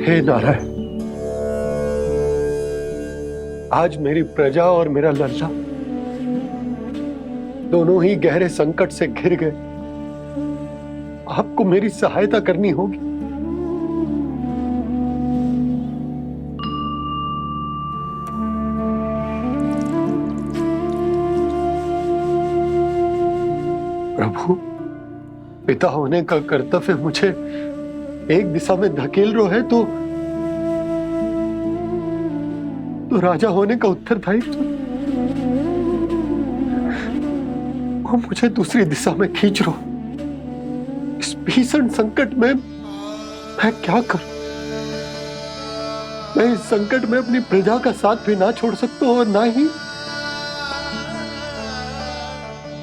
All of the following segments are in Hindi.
हे नारायण, आज मेरी प्रजा और मेरा लल्ला दोनों ही गहरे संकट से घिर गए। आपको मेरी सहायता करनी होगी। प्रभु, पिता होने का कर्तव्य मुझे एक दिशा में धकेल रहे है तो राजा होने का उत्तरदायित्व वो मुझे दूसरी दिशा में खींच रो। इस भीषण संकट में मैं क्या करूं? मैं इस संकट में अपनी प्रजा का साथ भी ना छोड़ सकता हूं और ना ही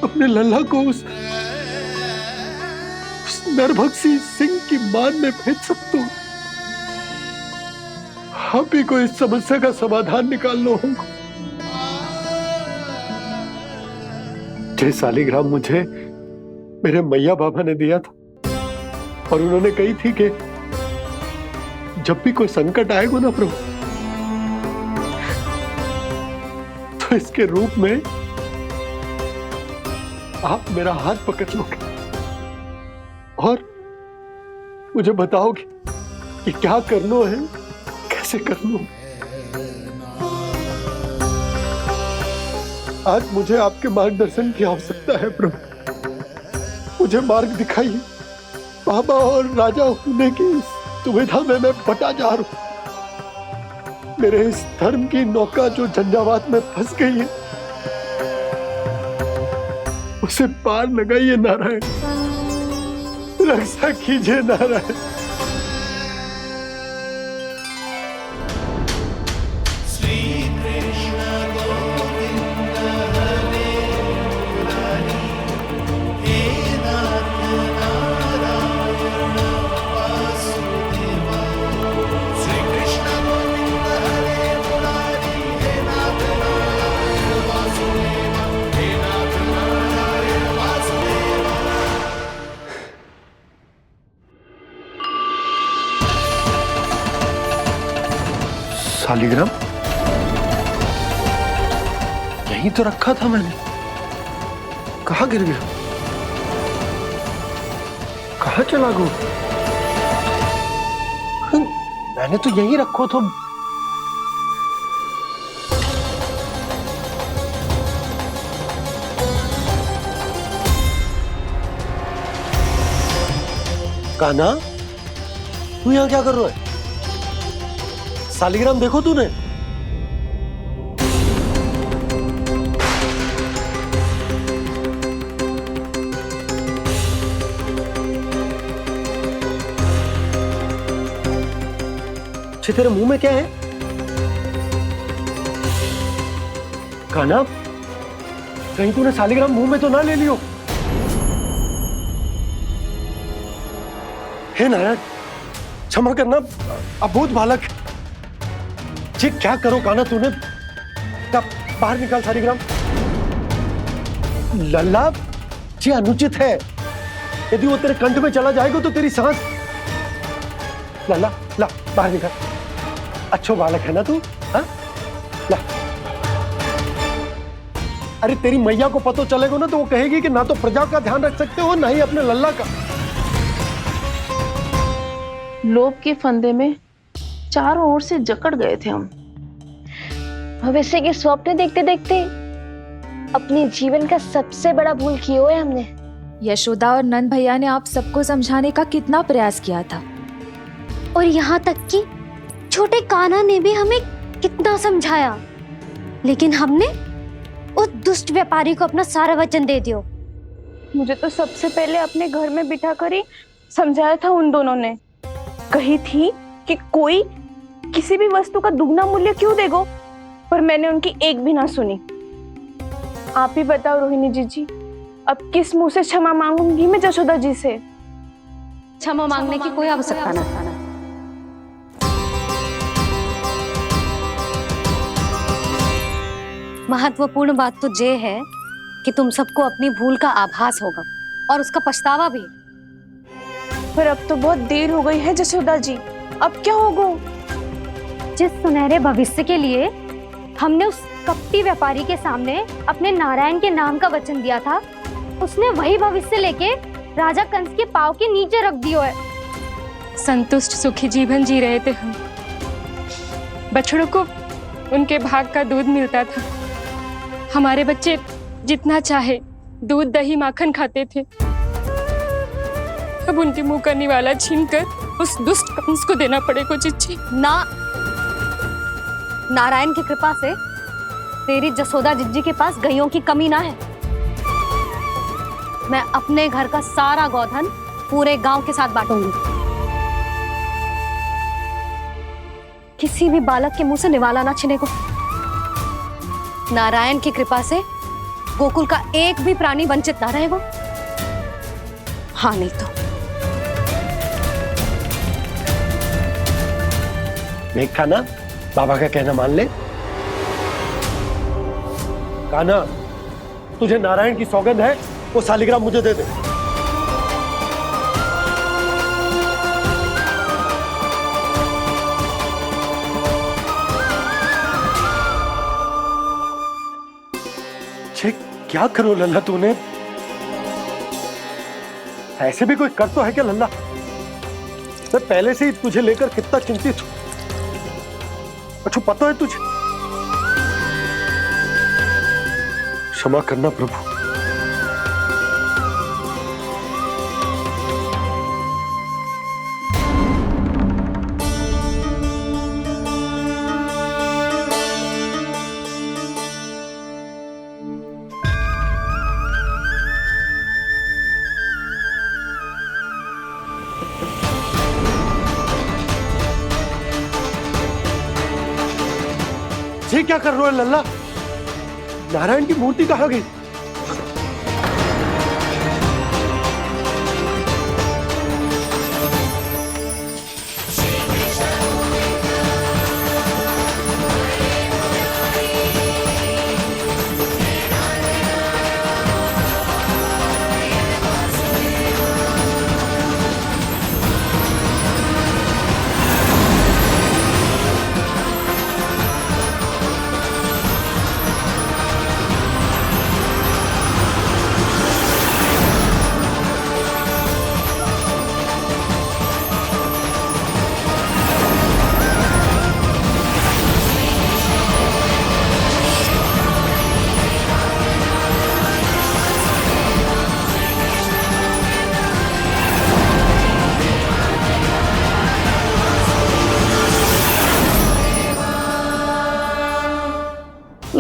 अपने लल्ला को उस नरभक्षी सिंह की मान में भेज सकता हूं। आप ही को इस समस्या का समाधान निकालना होगा। जय शालिग्राम मुझे मेरे मैया बाबा ने दिया था और उन्होंने कही थी कि जब भी कोई संकट आएगा ना प्रभु, तो इसके रूप में आप मेरा हाथ पकड़ लोगे और मुझे बताओगे कि क्या करना है, कैसे करना है। आज मुझे आपके मार्गदर्शन की आवश्यकता है प्रभु। मुझे मार्ग दिखाइए। बाबा और राजा होने की दुविधा में मैं बटा जा रहा हूं। मेरे इस धर्म की नौका जो झंझावात में फंस गई है, उसे पार लगाइए नारायण। रक्षा कीजिए नारायण। शालिग्राम यहीं तो रखा था मैंने। कहाँ गिर गया? कहाँ चला गया? मैंने तो यहीं रखो तो। कान्हा, तू यहाँ क्या कर रहा है? शालिग्राम देखो तूने? तेरे मुंह में क्या है? कान्हा, कहीं तूने शालिग्राम मुंह में तो ना ले लियो? हे नारायण, क्षमा करना, अबोध बालक। जी क्या करो कान्हा तूने? बाहर निकाल शालिग्राम। लल्ला, जी अनुचित है। यदि वो तेरे कंठ में चला जाएगा तो तेरी सांस। लल्ला, ला बाहर निकाल। अच्छो बालक है ना तू? हाँ? ला। अरे तेरी मैया को पता चलेगा ना तो वो कहेगी कि ना तो प्रजा का ध्यान रख सकते हो ना ही अपने लल्ला का। लोभ के फंदे में चारों ओर से जकड़ गए थे हम। भविष्य के स्वप्न देखते देखते अपने जीवन का सबसे बड़ा भूल किया है हमने। यशोदा और नंद भैया ने आप सबको समझाने का कितना प्रयास किया था, और यहाँ तक कि छोटे कान्हा ने भी हमें कितना समझाया, लेकिन हमने उस दुष्ट व्यापारी को अपना सारा वचन दे दिया। मुझे तो सबसे पहले अपने घर में बिठा कर ही समझाया था उन दोनों ने। कही थी कि कोई किसी भी वस्तु का दुगना मूल्य क्यों देगा, पर मैंने उनकी एक भी ना सुनी। आप ही बताओ रोहिणी जी, अब किस मुंह से क्षमा मांगूंगी मैं जशोदा जी से? क्षमा मांगने की कोई आवश्यकता ना। महत्वपूर्ण बात तो ये है कि तुम सबको अपनी भूल का आभास होगा और उसका पछतावा भी। पर अब तो बहुत देर हो गई है जशोदा जी। अब क्या होगा? जिस सुनहरे भविष्य के लिए हमने उस कपटी व्यापारी के सामने अपने नारायण के नाम का वचन दिया था, उसने वही भविष्य लेके राजा कंस के पांव के नीचे रख दियो है। संतुष्ट सुखी जीवन जी रहे थे हम। बछड़ों को उनके भाग का दूध मिलता था। हमारे बच्चे जितना चाहे दूध दही माखन खाते थे। अब उनके मुंह का निवाला छीनकर उस दुष्ट कंस को देना पड़ेगा चिच्ची। ना, नारायण की कृपा से तेरी जसोदा जिज्जी के पास गैयों की कमी ना है। मैं अपने घर का सारा गोधन पूरे गांव के साथ बांटूंगी। किसी भी बालक के मुंह से निवाला ना छिने को। नारायण की कृपा से गोकुल का एक भी प्राणी वंचित ना रहेगा। हाँ नहीं तो देख कान्हा, बाबा का कहना मान ले। कान्हा, तुझे नारायण की सौगंध है, वो शालिग्राम मुझे दे दे। छे, क्या करो लल्ला तूने? ऐसे भी कोई कर तो है क्या लल्ला? मैं पहले से ही तुझे लेकर कितना चिंतित हूं। अच्छा पता है तुझे? क्षमा करना प्रभु। ये क्या कर रहे हो लल्ला? नारायण की मूर्ति कहाँ गई?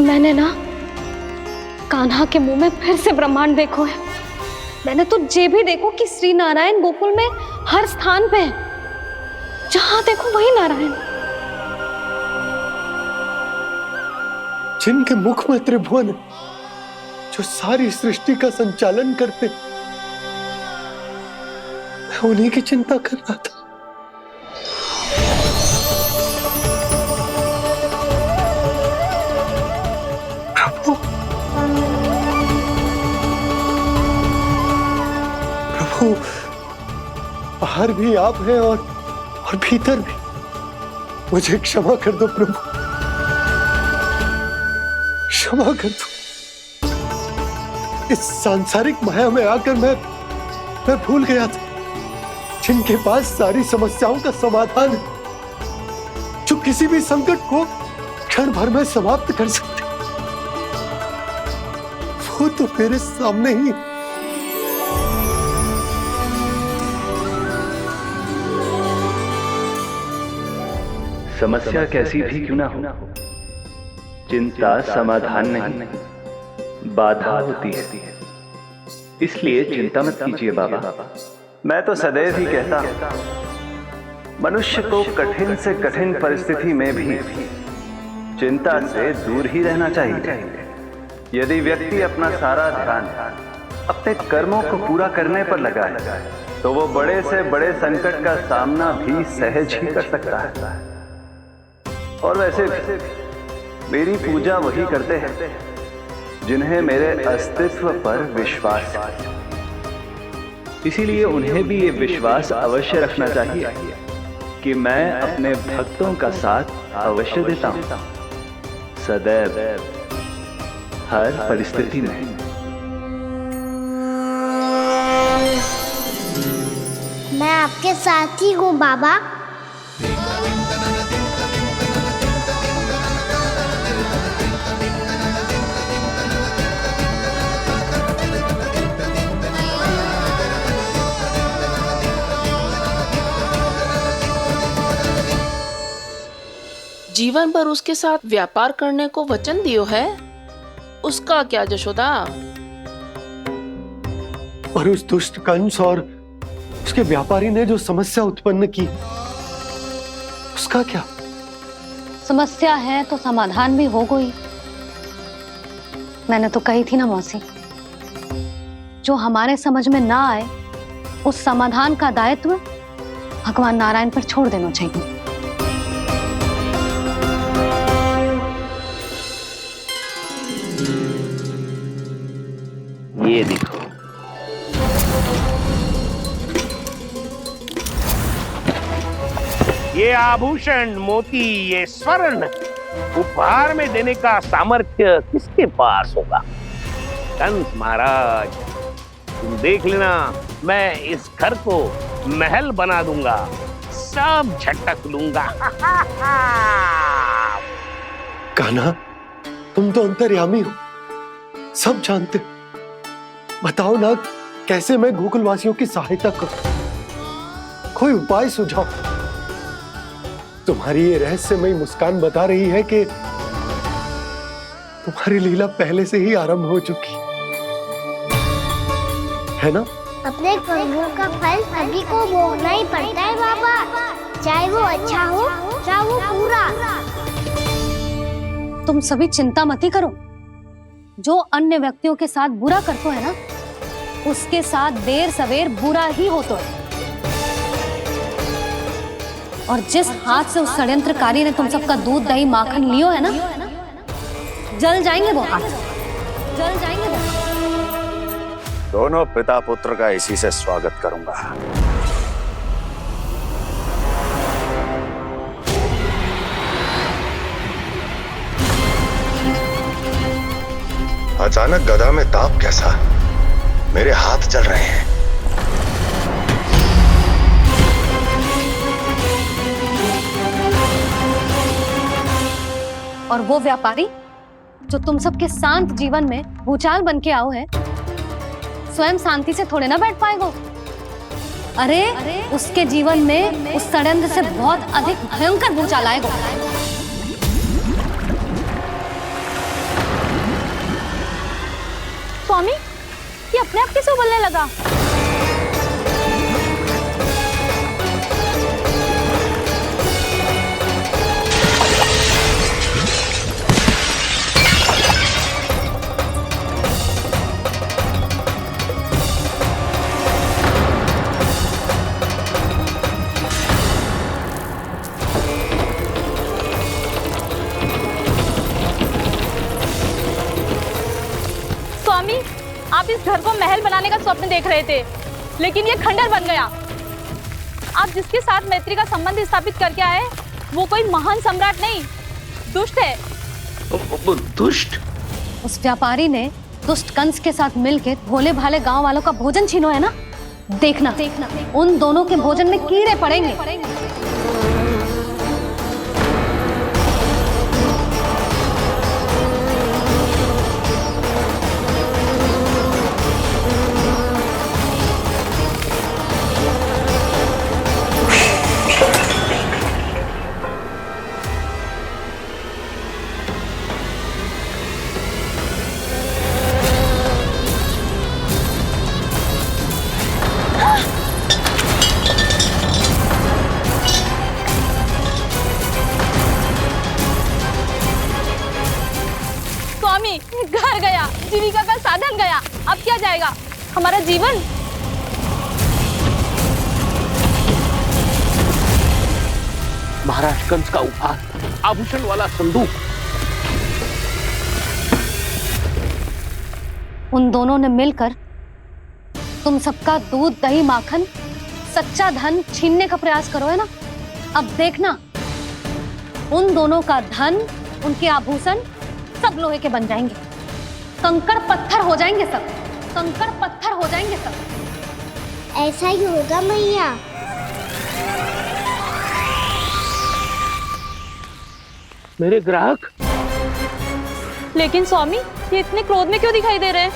मैंने ना कान्हा के मुंह में फिर से ब्रह्मांड देखो है। मैंने तो जे भी देखो कि श्री नारायण गोकुल में हर स्थान पे है। जहां देखो वही नारायण। जिनके मुख में त्रिभुवन है, जो सारी सृष्टि का संचालन करते, मैं उन्हीं की चिंता कर रहा था। प्रभु, प्रभु, बाहर भी आप हैं और भीतर भी। मुझे क्षमा कर दो प्रभु, क्षमा कर दो। इस सांसारिक माया में आकर मैं भूल गया था, जिनके पास सारी समस्याओं का समाधान है, जो किसी भी संकट को क्षण भर में समाप्त कर सकते, वो तो मेरे सामने ही। समस्या कैसी भी क्यों ना हो, चिंता समाधान नहीं, बाधा होती है। इसलिए चिंता मत कीजिए बाबा। मैं तो सदैव ही कहता हूं, मनुष्य को कठिन से कठिन परिस्थिति में भी चिंता से दूर ही रहना चाहिए। यदि व्यक्ति अपना सारा ध्यान अपने कर्मों को पूरा करने पर लगाए, तो वो बड़े से बड़े संकट का सामना भी सहज ही कर सकता है। और वैसे भी मेरी पूजा वही करते हैं जिन्हें मेरे अस्तित्व पर विश्वास है। इसीलिए उन्हें भी ये विश्वास अवश्य रखना चाहिए कि मैं अपने भक्तों का साथ अवश्य देता हूं, सदैव, हर परिस्थिति में। मैं आपके साथ ही हूँ बाबा। जीवन भर उसके साथ व्यापार करने को वचन दियो है, उसका क्या जशोदा? और उस दुष्ट कंस और उसके व्यापारी ने जो समस्या उत्पन्न की, उसका क्या? समस्या है तो समाधान भी हो गई। मैंने तो कही थी ना मौसी, जो हमारे समझ में ना आए उस समाधान का दायित्व भगवान नारायण पर छोड़ देना चाहिए। ये देखो, ये आभूषण, मोती, ये स्वर्ण उपहार में देने का सामर्थ्य किसके पास होगा? कंस महाराज, तुम देख लेना, मैं इस घर को महल बना दूंगा, सब झटक लूंगा। कान्हा, तुम तो अंतर्यामी हो, सब जानते हो। बताओ ना, कैसे मैं गोकुलवासियों की सहायता करूं? कोई उपाय सुझाओ। तुम्हारी ये रहस्यमयी मुस्कान बता रही है कि तुम्हारी लीला पहले से ही आरंभ हो चुकी है ना? अपने कर्मों का फल सभी को भोगना ही पड़ता है बाबा, चाहे वो अच्छा हो चाहे वो बुरा। तुम सभी चिंता मत ही करो। जो अन्य व्यक्तियों के साथ बुरा करते है ना, उसके साथ देर सवेर बुरा ही होता है। और जिस हाथ से उस षड्यंत्रकारी ने तुम सबका दूध दही माखन लियो है ना, जल जाएंगे वो हाथ, जल जाएंगे वो हाथ। दोनों पिता पुत्र का इसी से स्वागत करूंगा। अचानक गदा में ताप कैसा? मेरे हाथ जल रहे हैं। और वो व्यापारी जो तुम सबके शांत जीवन में भूचाल बन के आओ है, स्वयं शांति से थोड़े ना बैठ पाएगा। अरे उसके जीवन में उस षड्यंत्र से बहुत अधिक भयंकर भूचाल आएगा। स्वामी, ये अपने आप कैसे उबलने लगा? स्वामी, आप इस घर को महल बनाने का स्वप्न देख रहे थे, लेकिन ये खंडर बन गया। आप जिसके साथ मैत्री का संबंध स्थापित करके आए, वो कोई महान सम्राट नहीं, दुष्ट है। दुष्ट? उस व्यापारी ने दुष्ट कंस के साथ मिलकर भोले भाले गांव वालों का भोजन छीनो है ना। देखना उन दोनों के भोजन में कीड़े पड़ेंगे। घर गया, जीविका का साधन गया, अब क्या जाएगा हमारा जीवन? महाराज कंस का उपहार, आभूषण वाला संदूक। उन दोनों ने मिलकर तुम सबका दूध दही माखन सच्चा धन छीनने का प्रयास करो है ना। अब देखना, उन दोनों का धन, उनके आभूषण सब लोहे के बन जाएंगे, कंकड़ पत्थर हो जाएंगे सब, कंकड़ पत्थर हो जाएंगे सब। ऐसा ही होगा मैया। मेरे ग्राहक। लेकिन स्वामी, ये इतने क्रोध में क्यों दिखाई दे रहे हैं?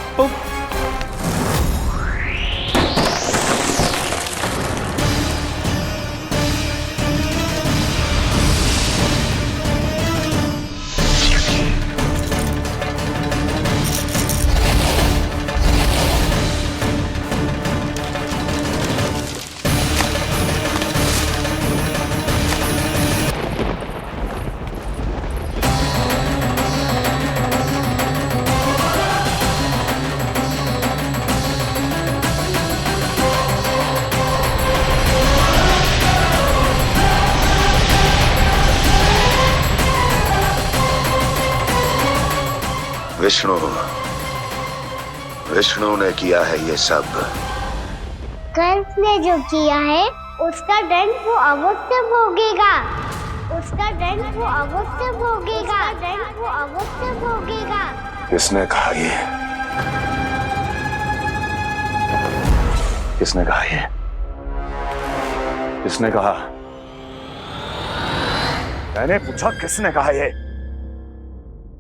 विष्णु, विष्णु ने किया है ये सब। कंस ने जो किया है उसका दंड वो अवश्य भोगेगा, उसका दंड वो अवश्य भोगेगा, दंड वो अवश्य भोगेगा। किसने कहा ये? किसने कहा ये? किसने कहा? मैंने पूछा किसने कहा ये?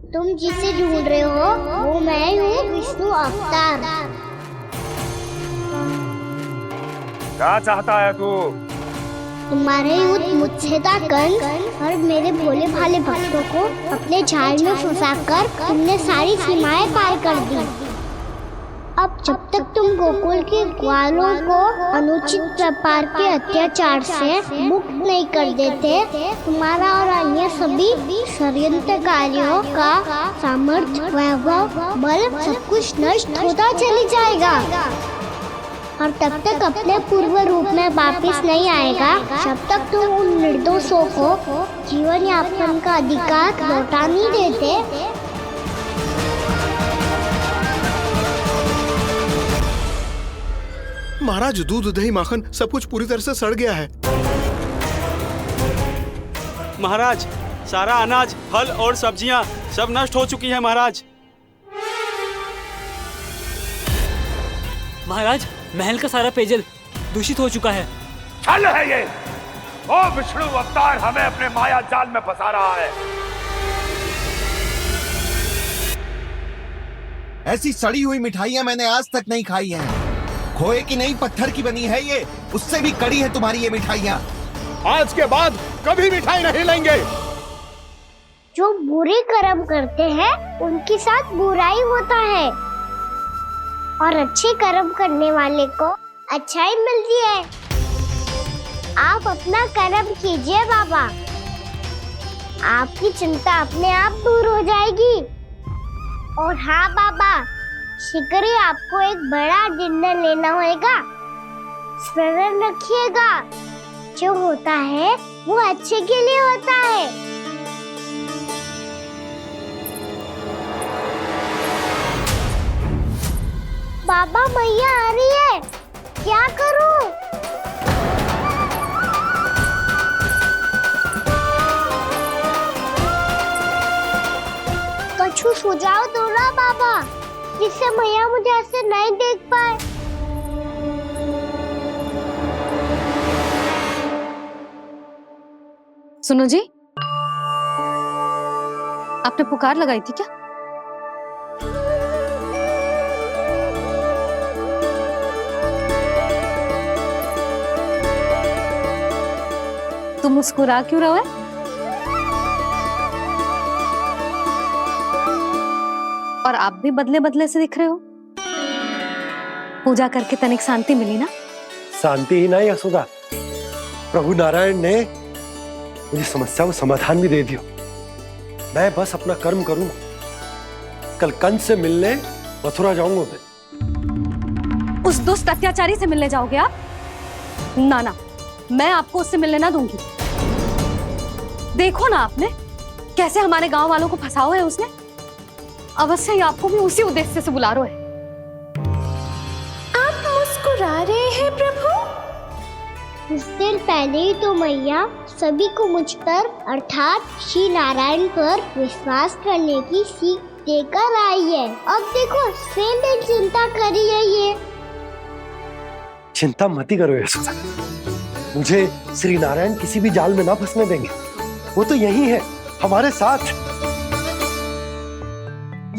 तुम जिसे ढूंढ रहे हो वो मैं हूँ, विष्णु अवतार। क्या चाहता है तू? तुम्हारे युद्ध मुझसे था कंस, और मेरे भोले भाले भक्तों को अपने जाल में फंसाकर तुमने सारी सीमाएं पार कर दी। अब जब तक तुम गोकुल के ग्वालों को अनुचित प्रकार के अत्याचार से मुक्त नहीं कर देते, तुम्हारा और अन्य सभी षड्यंत्रकारियों का सामर्थ्य, वैभव, बल सब कुछ नष्ट होता चली जाएगा, और तब तक अपने पूर्व रूप में वापस नहीं आएगा जब तक तुम उन निर्दोषों को जीवन यापन का अधिकार लौटा नहीं देते। महाराज, दूध दही माखन सब कुछ पूरी तरह से सड़ गया है। महाराज, सारा अनाज, फल और सब्जियां सब नष्ट हो चुकी हैं महाराज। महाराज, महल का सारा पेयजल दूषित हो चुका है। छल है ये। ओ विष्णु अवतार हमें अपने माया जाल में फंसा रहा है। ऐसी सड़ी हुई मिठाइयां मैंने आज तक नहीं खाई हैं। खोए की नहीं, पत्थर की बनी है ये, उससे भी कड़ी है तुम्हारी ये मिठाइयां। आज के बाद कभी मिठाई नहीं लेंगे। जो बुरे कर्म करते हैं उनके साथ बुराई होता है, और अच्छे कर्म करने वाले को अच्छाई मिलती है। आप अपना कर्म कीजिए बाबा, आपकी चिंता अपने आप दूर हो जाएगी। और हाँ बाबा, शीघ्र ही आपको एक बड़ा डिनर लेना होगा। स्मरण रखिएगा, जो होता है वो अच्छे के लिए होता है। बाबा, मैया आ रही है, क्या करूं? कछु सुझाव दो ना बाबा, जिससे मैया मुझे ऐसे नहीं देख पाए। सुनो जी, आपने पुकार लगाई थी क्या? तुम मुस्कुरा क्यों रहे हो? और आप भी बदले बदले से दिख रहे हो। पूजा करके तनिक शांति मिली ना? शांति ही नहीं यशोदा, प्रभु नारायण ने मुझे समस्या को समाधान भी दे दिया। मैं बस अपना कर्म करूंगा। कल कंस से मिलने मथुरा जाऊंगा मैं। उस दुष्ट अत्याचारी से मिलने जाओगे आप? ना ना, मैं आपको उससे मिलने ना दूंगी। देखो ना आपने कैसे हमारे गांव वालों को फंसाओ है उसने। अवश्य ही आपको भी उसी उद्देश्य से बुला रहा है। आप मुस्कुरा रहे हैं प्रभु? कुछ देर पहले ही तो मैया सभी को मुझ पर अर्थात श्री नारायण पर विश्वास करने की सीख देकर आई है। अब देखो स्वयं भी चिंता कर रही है ये। चिंता मत ही करो यशोदा, मुझे श्री नारायण किसी भी जाल में ना फंसने देंगे। वो तो यही है हमारे साथ।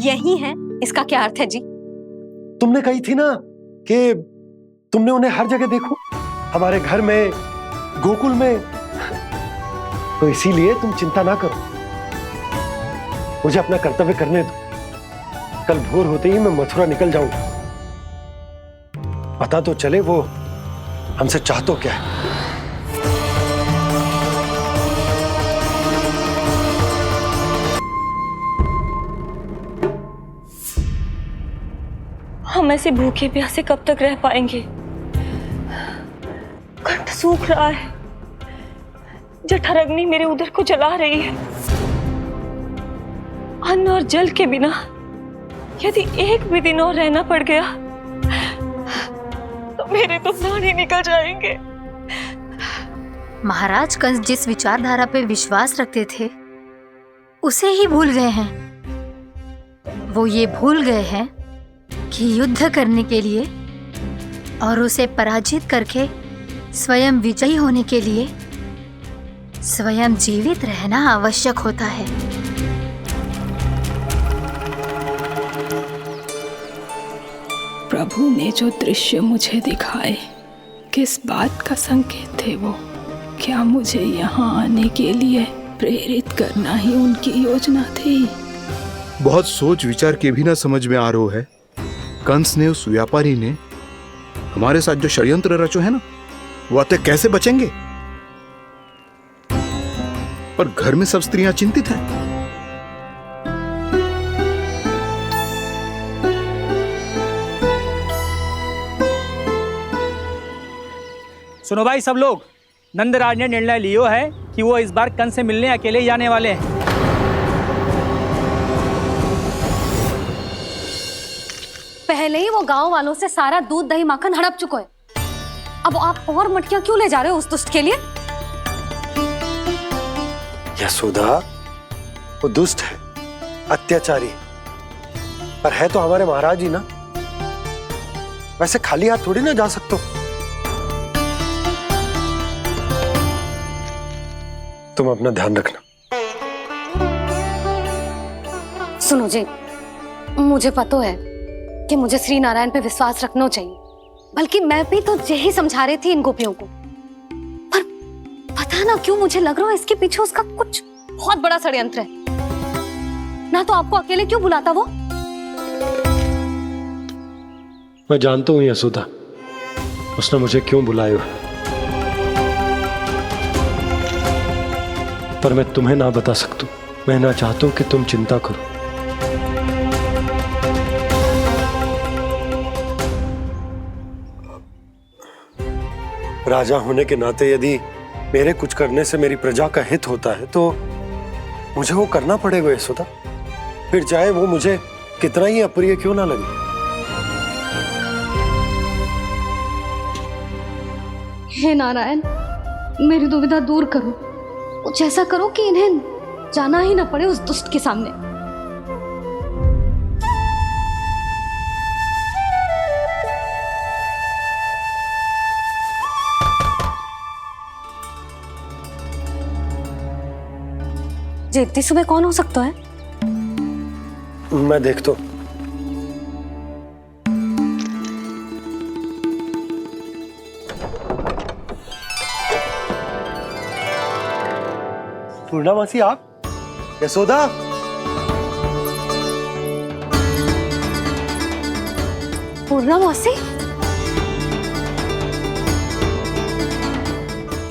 यही है, इसका क्या अर्थ है जी? तुमने कही थी ना कि तुमने उन्हें हर जगह देखो, हमारे घर में, गोकुल में, तो इसीलिए तुम चिंता ना करो, मुझे अपना कर्तव्य करने दो। कल भोर होते ही मैं मथुरा निकल जाऊंगा। पता तो चले वो हमसे चाहतो क्या है। हम ऐसे भूखे प्यासे कब तक रह पाएंगे? कंठ सूख रहा है, जठराग्नि मेरे उदर को जला रही है। अन्न और जल के बिना यदि एक भी दिन और रहना पड़ गया तो मेरे तो प्राण ही निकल जाएंगे। महाराज कंस जिस विचारधारा पे विश्वास रखते थे उसे ही भूल गए हैं। वो ये भूल गए हैं कि युद्ध करने के लिए और उसे पराजित करके स्वयं विजयी होने के लिए स्वयं जीवित रहना आवश्यक होता है। प्रभु ने जो दृश्य मुझे दिखाए, किस बात का संकेत थे वो? क्या मुझे यहाँ आने के लिए प्रेरित करना ही उनकी योजना थी? बहुत सोच विचार के भी ना समझ में आ रहा है। कंस ने, उस व्यापारी ने हमारे साथ जो षड्यंत्र रचो है ना, वो आते कैसे बचेंगे? पर घर में सब स्त्रियां चिंतित हैं। सुनो भाई सब लोग, नंदराज ने निर्णय लियो है कि वो इस बार कंस से मिलने अकेले ही जाने वाले हैं। पहले ही वो गांव वालों से सारा दूध दही माखन हड़प चुका है, अब आप और मटकियां क्यों ले जा रहे हो उस दुष्ट के लिए? यशोदा, वो दुष्ट है, अत्याचारी, पर है तो हमारे महाराज ही ना। वैसे खाली हाथ थोड़ी ना जा सकते हो। तुम अपना ध्यान रखना। सुनो जी, मुझे पता है कि मुझे श्री नारायण पे विश्वास रखना चाहिए, बल्कि मैं भी तो यही समझा रही थी इन गोपियों को, पर पता ना क्यों मुझे लग रहा है इसके पीछे उसका कुछ बहुत बड़ा षड्यंत्र है। ना तो आपको अकेले क्यों बुलाता वो? मैं जानता हूं यशोदा, उसने मुझे क्यों बुलाया, पर मैं तुम्हें ना बता सकता। मैं ना चाहता हूं कि तुम चिंता करो। राजा होने के नाते यदि मेरे कुछ करने से मेरी प्रजा का हित होता है तो मुझे वो करना पड़ेगा यशोदा, फिर चाहे वो मुझे कितना ही अप्रिय क्यों ना लगे। हे नारायण, मेरी दुविधा दूर करो, कुछ ऐसा करो कि इन्हें जाना ही ना पड़े उस दुष्ट के सामने। इतनी सुबह कौन हो सकता है? मैं देखता हूं। पूर्णामासी, आप? यशोदा, पूर्णामासी,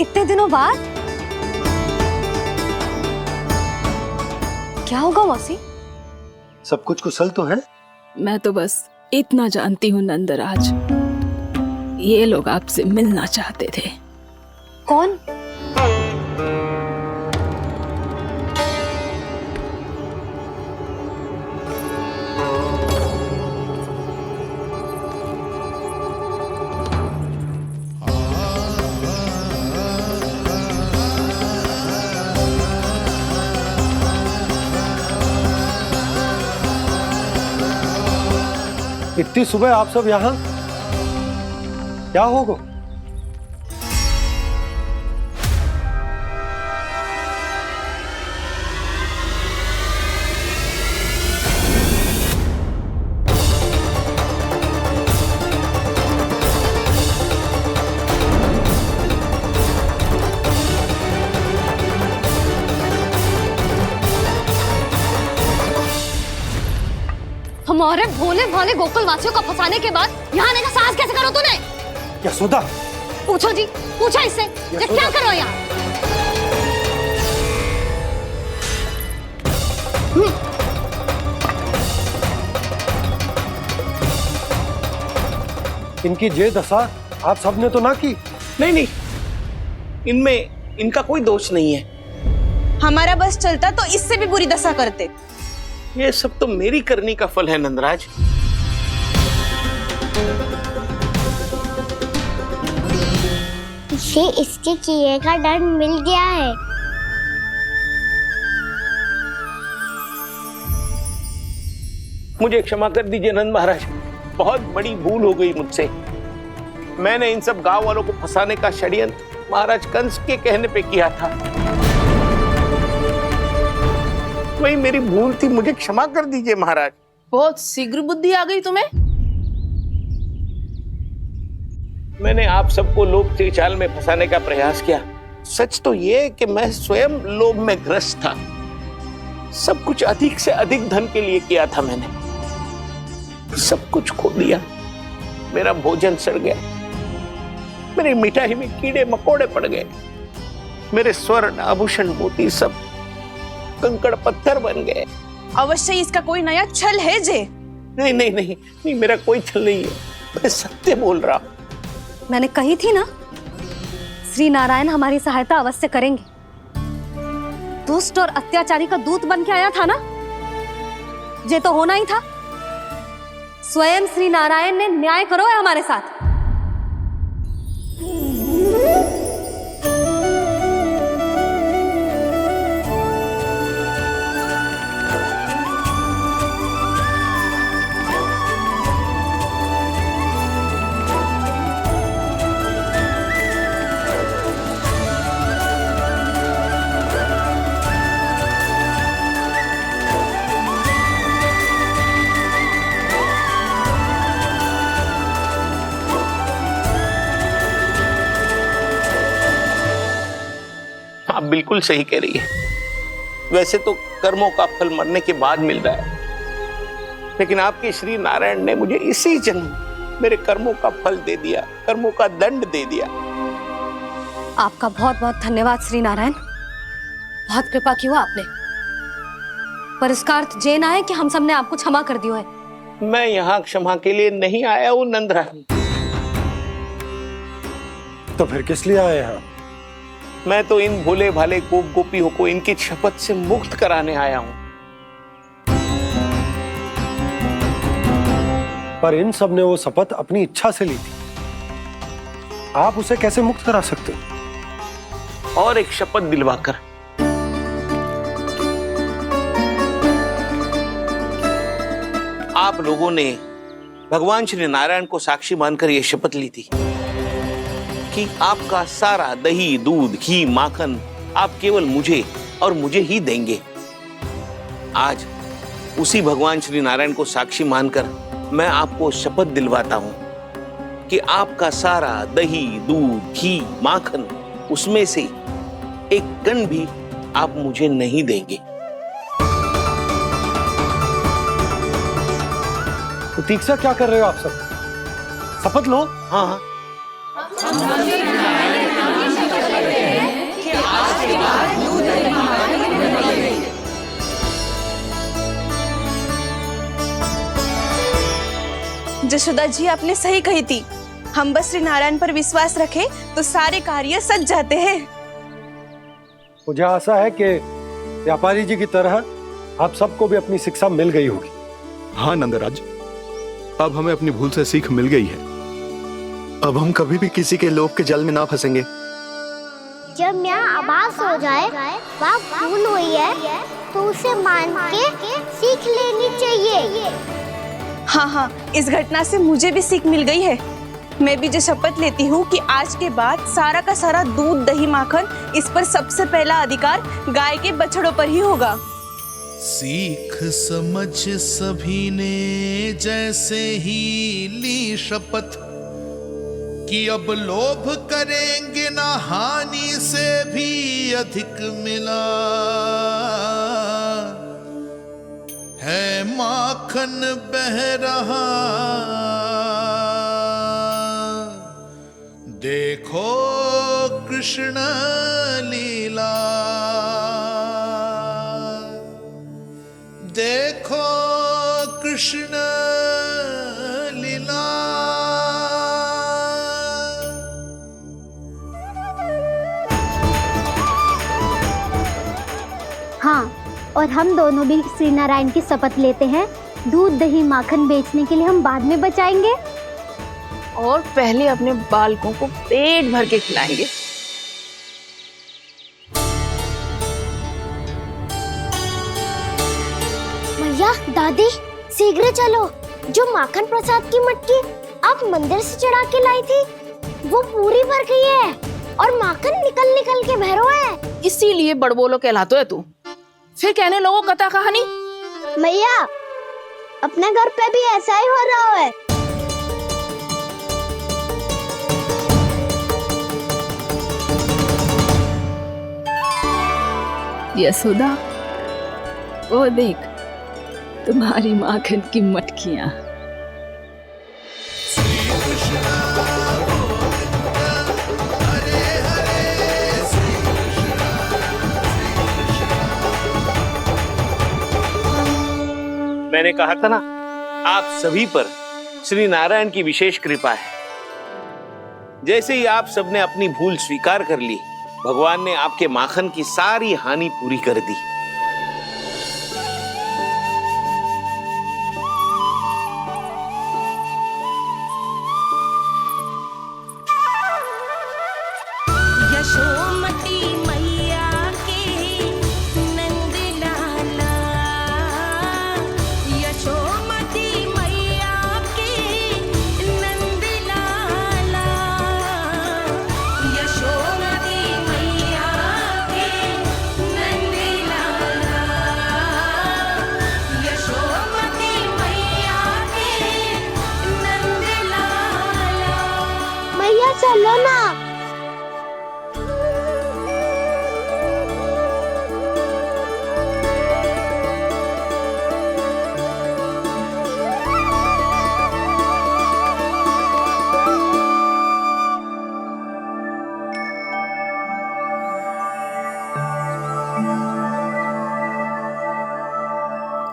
इतने दिनों बाद? क्या होगा मौसी? सब कुछ कुशल तो है? मैं तो बस इतना जानती हूँ नंदराज, ये लोग आपसे मिलना चाहते थे। कौन? इतनी सुबह आप सब यहाँ? क्या होगा? हमारे भोले भाले गोकुल वासियों को फंसाने के बाद यहाँ आने का साहस कैसे करो तूने? यशोदा, पूछो जी, पूछो इससे ये क्या करो यहाँ? इनकी ये दशा आप सबने तो ना की? नहीं नहीं, इनमें इनका कोई दोष नहीं है। हमारा बस चलता तो इससे भी बुरी दशा करते। ये सब तो मेरी करनी का फल है नंदराज। इसे इसके किए का डर मिल गया है। मुझे क्षमा कर दीजिए नंद महाराज, बहुत बड़ी भूल हो गई मुझसे। मैंने इन सब गांव वालों को फंसाने का षड्यंत्र महाराज कंस के कहने पे किया था। वही मेरी भूल थी, मुझे क्षमा कर दीजिए महाराज। बहुत शीघ्र बुद्धि आ गई तुम्हें। मैंने आप सबको लोभ के जाल में फंसाने का प्रयास किया। सच तो ये कि मैं स्वयं लोभ में ग्रस्त था। सब कुछ अधिक से अधिक धन के लिए किया था मैंने। सब कुछ खो दिया। मेरा भोजन सड़ गया, मेरी मिठाई में कीड़े मकोड़े पड़ गए, मेरे स्वर्ण आभूषण मोती सब कंकड़ पत्थर बन गए। अवश्य इसका कोई नया छल है जे। नहीं नहीं नहीं नहीं, मेरा कोई छल नहीं है, मैं सत्य बोल रहा हूं। मैंने कही थी ना, श्री नारायण हमारी सहायता अवश्य करेंगे। दुष्ट और अत्याचारी का दूत बन के आया था ना, ये तो होना ही था। स्वयं श्री नारायण ने न्याय करो है हमारे साथ। आप बिल्कुल सही कह रही है। वैसे तो कर्मों का फल मरने के बाद मिल रहा है, लेकिन आपके श्री नारायण ने मुझे इसी जन्म मेरे कर्मों का फल दे दिया, कर्मों का दंड दे दिया। आपका बहुत बहुत धन्यवाद श्री नारायण, बहुत कृपा की हो आपने। पर इसका अर्थ ये ना है कि हम सबने आपको क्षमा कर दिया है। मैं यहाँ क्षमा के लिए नहीं आया हूँ नंदरानी। तो फिर किस लिए आए हैं? मैं तो इन भोले भाले गोप गोपियों को इनकी शपथ से मुक्त कराने आया हूं। पर इन सब ने वो शपथ अपनी इच्छा से ली थी, आप उसे कैसे मुक्त करा सकते हो? और एक शपथ दिलवाकर। आप लोगों ने भगवान श्री नारायण को साक्षी मानकर यह शपथ ली थी कि आपका सारा दही, दूध, घी, माखन आप केवल मुझे और मुझे ही देंगे। आज उसी भगवान श्री नारायण को साक्षी मानकर मैं आपको शपथ दिलवाता हूं कि आपका सारा दही, दूध, घी, माखन उसमें से एक कण भी आप मुझे नहीं देंगे। प्रतीक्षा क्या कर रहे हो आप सब? शपथ लो। हाँ हाँ, जशोदा जी आपने सही कही थी। हम बस श्री नारायण पर विश्वास रखें तो सारे कार्य सज जाते हैं। मुझे आशा है कि व्यापारी जी की तरह आप सबको भी अपनी शिक्षा मिल गई होगी। हाँ नंदराज, अब हमें अपनी भूल से सीख मिल गई है। अब हम कभी भी किसी के लोभ के जल में ना फंसेंगे। जब यहाँ आभास हो जाए वह भूल हुई है तो उसे मान के सीख लेनी चाहिए। हाँ हाँ, इस घटना से मुझे भी सीख मिल गई है। मैं भी जो शपथ लेती हूँ कि आज के बाद सारा का सारा दूध दही माखन इस पर सबसे पहला अधिकार गाय के बछड़ों पर ही होगा। सीख समझ सभी ने जैसे ही ली शपथ कि अब लोभ करेंगे ना हानि से भी अधिक मिला है माखन बह रहा देखो कृष्ण लीला देखो कृष्ण लीला। हाँ, और हम दोनों भी श्री नारायण की शपथ लेते हैं, दूध दही माखन बेचने के लिए हम बाद में बचाएंगे और पहले अपने बालकों को पेट भर के खिलाएंगे। भैया दादी शीघ्र चलो, जो माखन प्रसाद की मटकी आप मंदिर से चढ़ा के लाई थी वो पूरी भर गई है और माखन निकल निकल के बह रहा है। इसीलिए बड़बोलो कहलाते है तू। फिर कहने लोगों कथा कहानी। भैया अपने घर पे भी ऐसा ही हो रहा है। यशोदा, वो देख तुम्हारी माखन की मटकियां। मैंने कहा था ना, आप सभी पर श्री नारायण की विशेष कृपा है। जैसे ही आप सबने अपनी भूल स्वीकार कर ली, भगवान ने आपके माखन की सारी हानि पूरी कर दी। यशोमती मैया के नंद लाला, यशोमती मैया के नंद लाला, यशोमती मैया के नंद लाला, यशोमती मैया के नंद लाला। मैया चलो ना।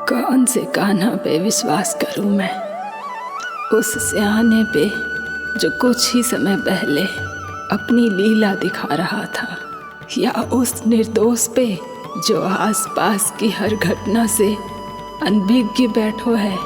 कौन से कान्हा पे विश्वास करूं मैं, उस सियाने पे जो कुछ ही समय पहले अपनी लीला दिखा रहा था, या उस निर्दोष पे जो आसपास की हर घटना से अनभिज्ञ बैठो है।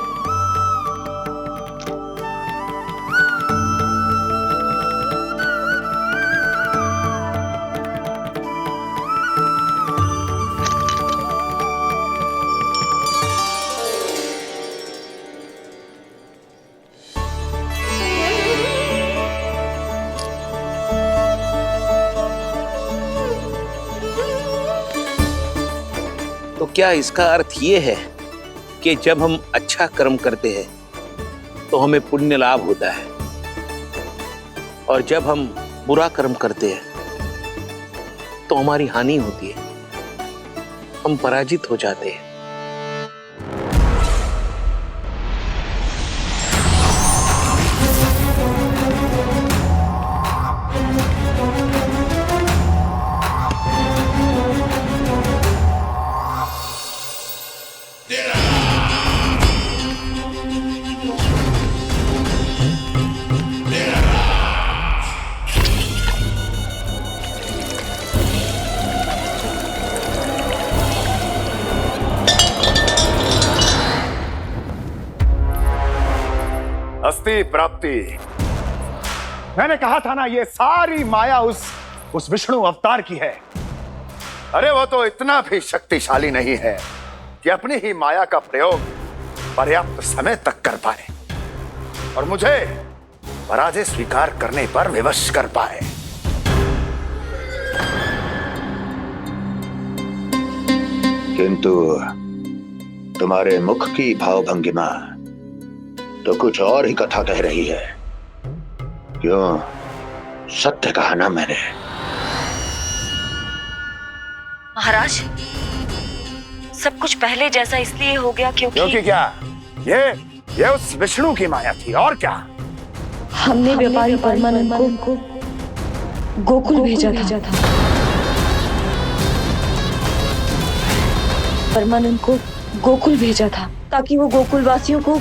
तो क्या इसका अर्थ ये है कि जब हम अच्छा कर्म करते हैं तो हमें पुण्य लाभ होता है, और जब हम बुरा कर्म करते हैं तो हमारी हानि होती है, हम पराजित हो जाते हैं। अस्ति प्राप्ति। मैंने कहा था ना, ये सारी माया उस विष्णु अवतार की है। अरे वो तो इतना भी शक्तिशाली नहीं है कि अपनी ही माया का प्रयोग पर्याप्त समय तक कर पाए और मुझे पराजय स्वीकार करने पर विवश कर पाए। किंतु तुम्हारे मुख की भावभंगिमा तो कुछ और ही कथा कह रही है। क्यों? सत्य कहा ना मैंने। महाराज, सब कुछ पहले जैसा इसलिए हो गया क्योंकि क्या? ये उस विष्णु की माया थी और क्या? हमने व्यापारी परमानंद को गोकुल भेजा था। परमानंद को गोकुल भेजा था ताकि वो गोकुल वासियों को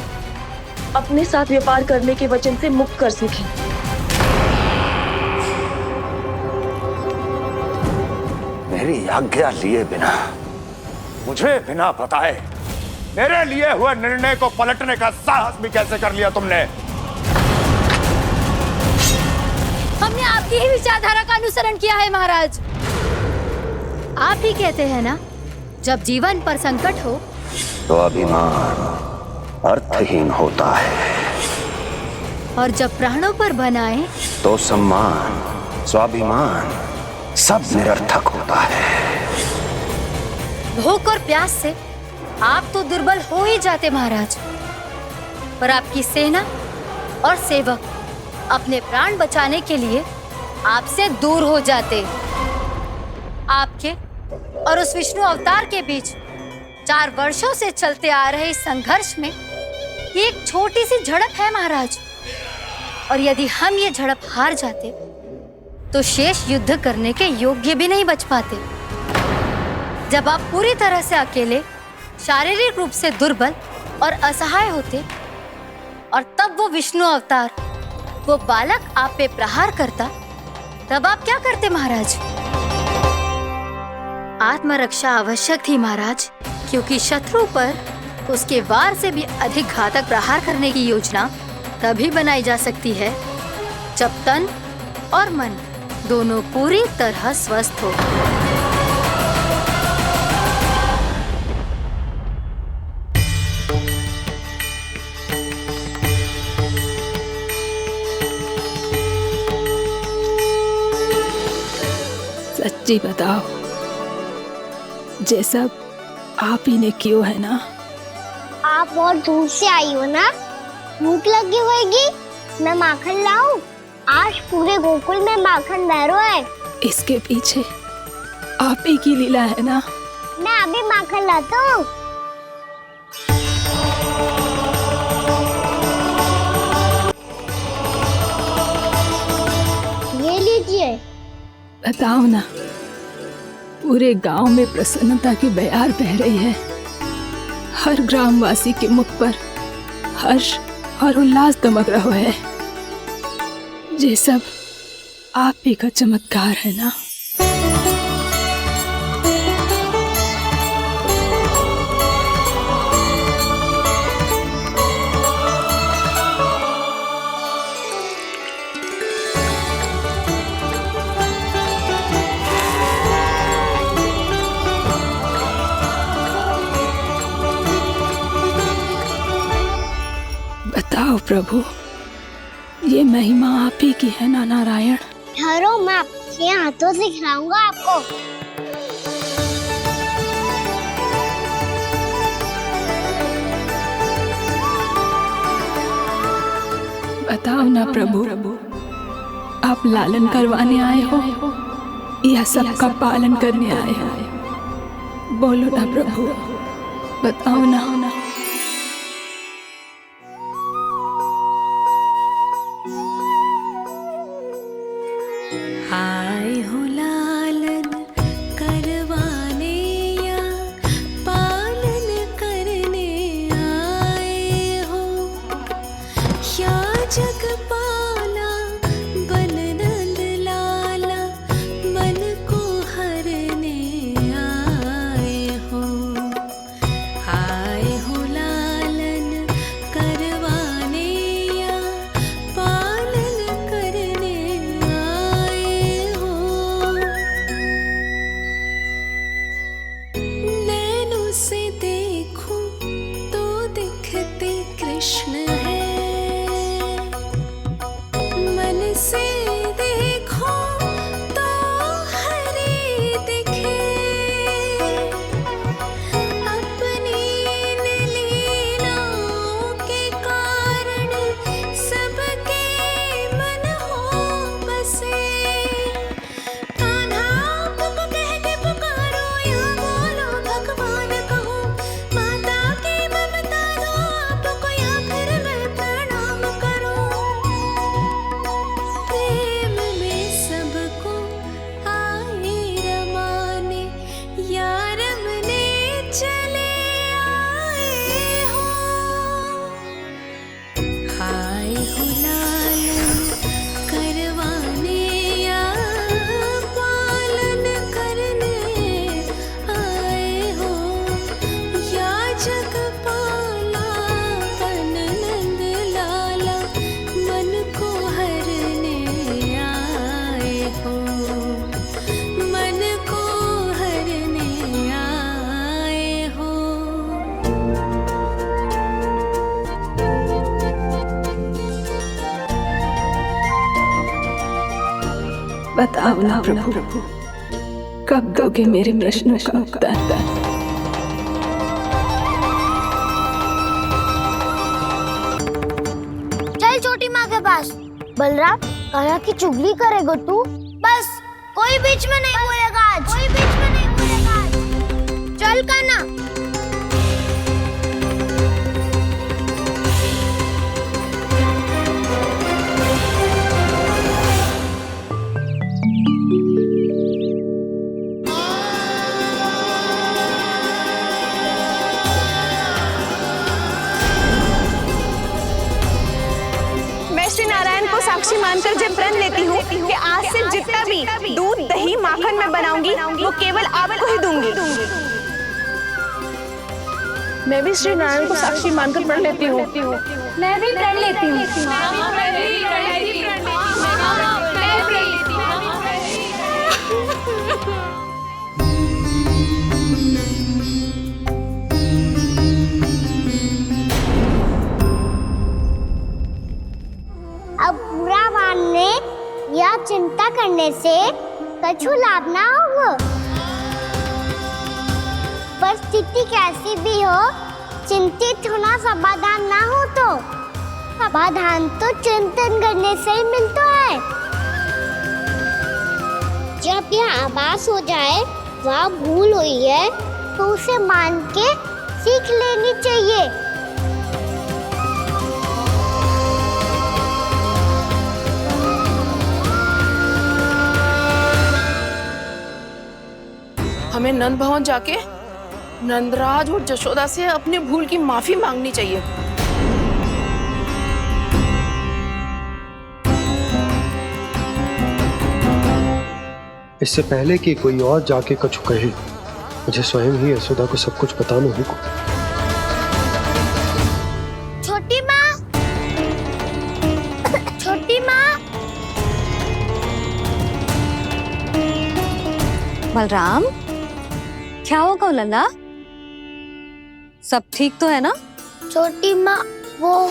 अपने साथ व्यापार करने के वचन से मुक्त कर सके। मेरी आज्ञा लिए बिना, मुझे बिना बताए मेरे लिए हुए निर्णय को पलटने का साहस भी कैसे कर लिया तुमने? हमने आपकी ही विचारधारा का अनुसरण किया है महाराज। आप ही कहते हैं ना, जब जीवन पर संकट हो तो अभिमान अर्थहीन होता है और जब प्राणों पर बनाए तो सम्मान स्वाभिमान सब निरर्थक होता है। भूख और प्यास से आप तो दुर्बल हो ही जाते महाराज, पर आपकी सेना और सेवक अपने प्राण बचाने के लिए आपसे दूर हो जाते। आपके और उस विष्णु अवतार के बीच 4 वर्षों से चलते आ रहे इस संघर्ष में ये एक छोटी सी झड़प है महाराज, और यदि हम ये झड़प हार जाते तो शेष युद्ध करने के योग्य भी नहीं बच पाते। जब आप पूरी तरह से अकेले, शारीरिक रूप से दुर्बल और असहाय होते और तब वो विष्णु अवतार, वो बालक आप पे प्रहार करता, तब आप क्या करते महाराज? आत्मरक्षा आवश्यक थी महाराज, क्योंकि शत्रु पर उसके वार से भी अधिक घातक प्रहार करने की योजना तभी बनाई जा सकती है जब तन और मन दोनों पूरी तरह स्वस्थ हो। सच्ची बताओ, ये सब आप ही ने क्यों है ना? आप बहुत दूर से आई हो ना, भूख लगी होगी। मैं माखन लाऊं? आज पूरे गोकुल में माखन बह रहा है। इसके पीछे आप ही की लीला है ना? मैं अभी माखन लाता हूँ। ये लीजिए। बताओ ना, पूरे गांव में प्रसन्नता की बयार बह रही है। हर ग्रामवासी के मुख पर हर्ष और उल्लास दमक रहा है। ये सब आप ही का चमत्कार है ना? बताओ प्रभु, ये महिमा आप ही की है ना नारायण? ठहरो, मैं आपके हाथों से खिलाऊंगा आपको। बताओ ना प्रभु, आप लालन करवाने आए हो या सबका पालन करने आए हो? बोलो ना प्रभु, बताओ ना। आए हो लालन करवाने या पालन करने आए हो, या जगपाला बन नंद लाला मन को हरने आए हो। आए बताओ ना प्रभु, कब दोगे मेरे प्रश्नों का उत्तर? चल छोटी माँ के पास। बलराम, कान्हा की चुगली करेगा तू? बस, कोई बीच में नहीं बोलेगा आज। कोई बीच में नहीं बोलेगा आज। चल कान्हा। श्री नारायण को साक्षी मानकर जब प्रण लेती हूँ कि आज से जितना भी दूध दही माखन मैं बनाऊंगी वो केवल आपको ही दूंगी। मैं भी श्री नारायण को साक्षी मानकर प्रण लेती हूँ। मैं भी प्रण लेती हूँ। अब बुरा मानने या चिंता करने से कछु लाभ ना होगा। परिस्थिति कैसी भी हो, चिंतित होना समाधान ना हो तो समाधान तो चिंतन करने से ही मिलता है। जब यह आभास हो जाए वह भूल हुई है तो उसे मान के सीख लेनी चाहिए। हमें नंद भवन जाके नंदराज और जशोदा से अपनी भूल की माफी मांगनी चाहिए। इससे पहले कि कोई और जाके कछु कहे, मुझे स्वयं ही यशोदा को सब कुछ बताना होगा। छोटी माँ, छोटी माँ। बलराम, क्या होगा लल्ला? सब ठीक तो है ना? छोटी माँ, वो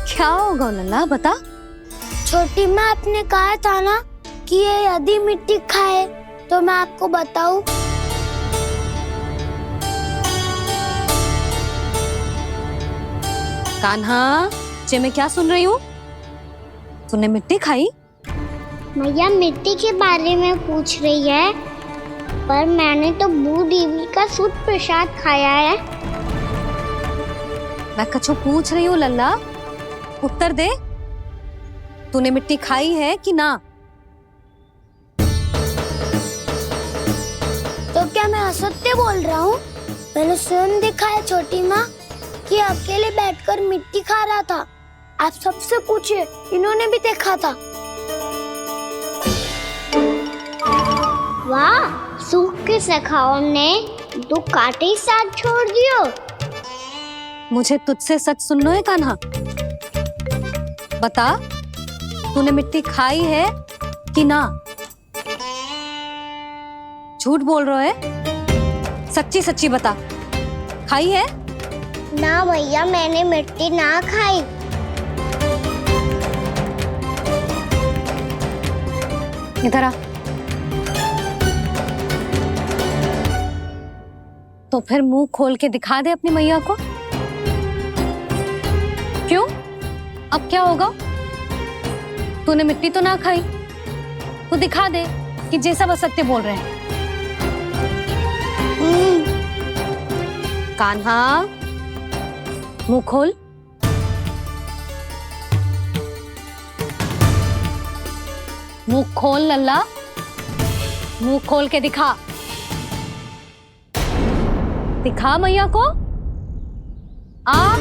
क्या होगा लल्ला, बता। छोटी माँ, आपने कहा था ना कि ये यदि मिट्टी खाए तो मैं आपको बताऊं। कान्हा, जे मैं क्या सुन रही हूँ? तूने मिट्टी खाई? मैया मिट्टी के बारे में पूछ रही है, पर मैंने तो भू देवी का शुद्ध प्रसाद खाया है। मैं कछु पूछ रही हूँ लल्ला, उत्तर दे। तूने मिट्टी खाई है कि ना? तो क्या मैं असत्य बोल रहा हूँ? मैंने स्वयं देखा है छोटी माँ कि अकेले बैठकर मिट्टी खा रहा था। आप सबसे पूछिए, इन्होंने भी देखा था। वाह, सूख के सखाओं ने दो कांटे ही साथ छोड़ दियो। मुझे तुझसे सच सुनना है कान्हा। बता, तूने मिट्टी खाई है कि ना? झूठ बोल रहा है, सच्ची सच्ची बता, खाई है? ना भैया, मैंने मिट्टी ना खाई। इधर आ। तो फिर मुंह खोल के दिखा दे अपनी मैया को। क्यों? अब क्या होगा? तूने मिट्टी तो ना खाई, तो दिखा दे कि जैसा वो सत्य बोल रहे हैं। कान्हा, मुंह खोल। मुंह खोल लल्ला, मुंह खोल के दिखा। दिखा मैया को। आ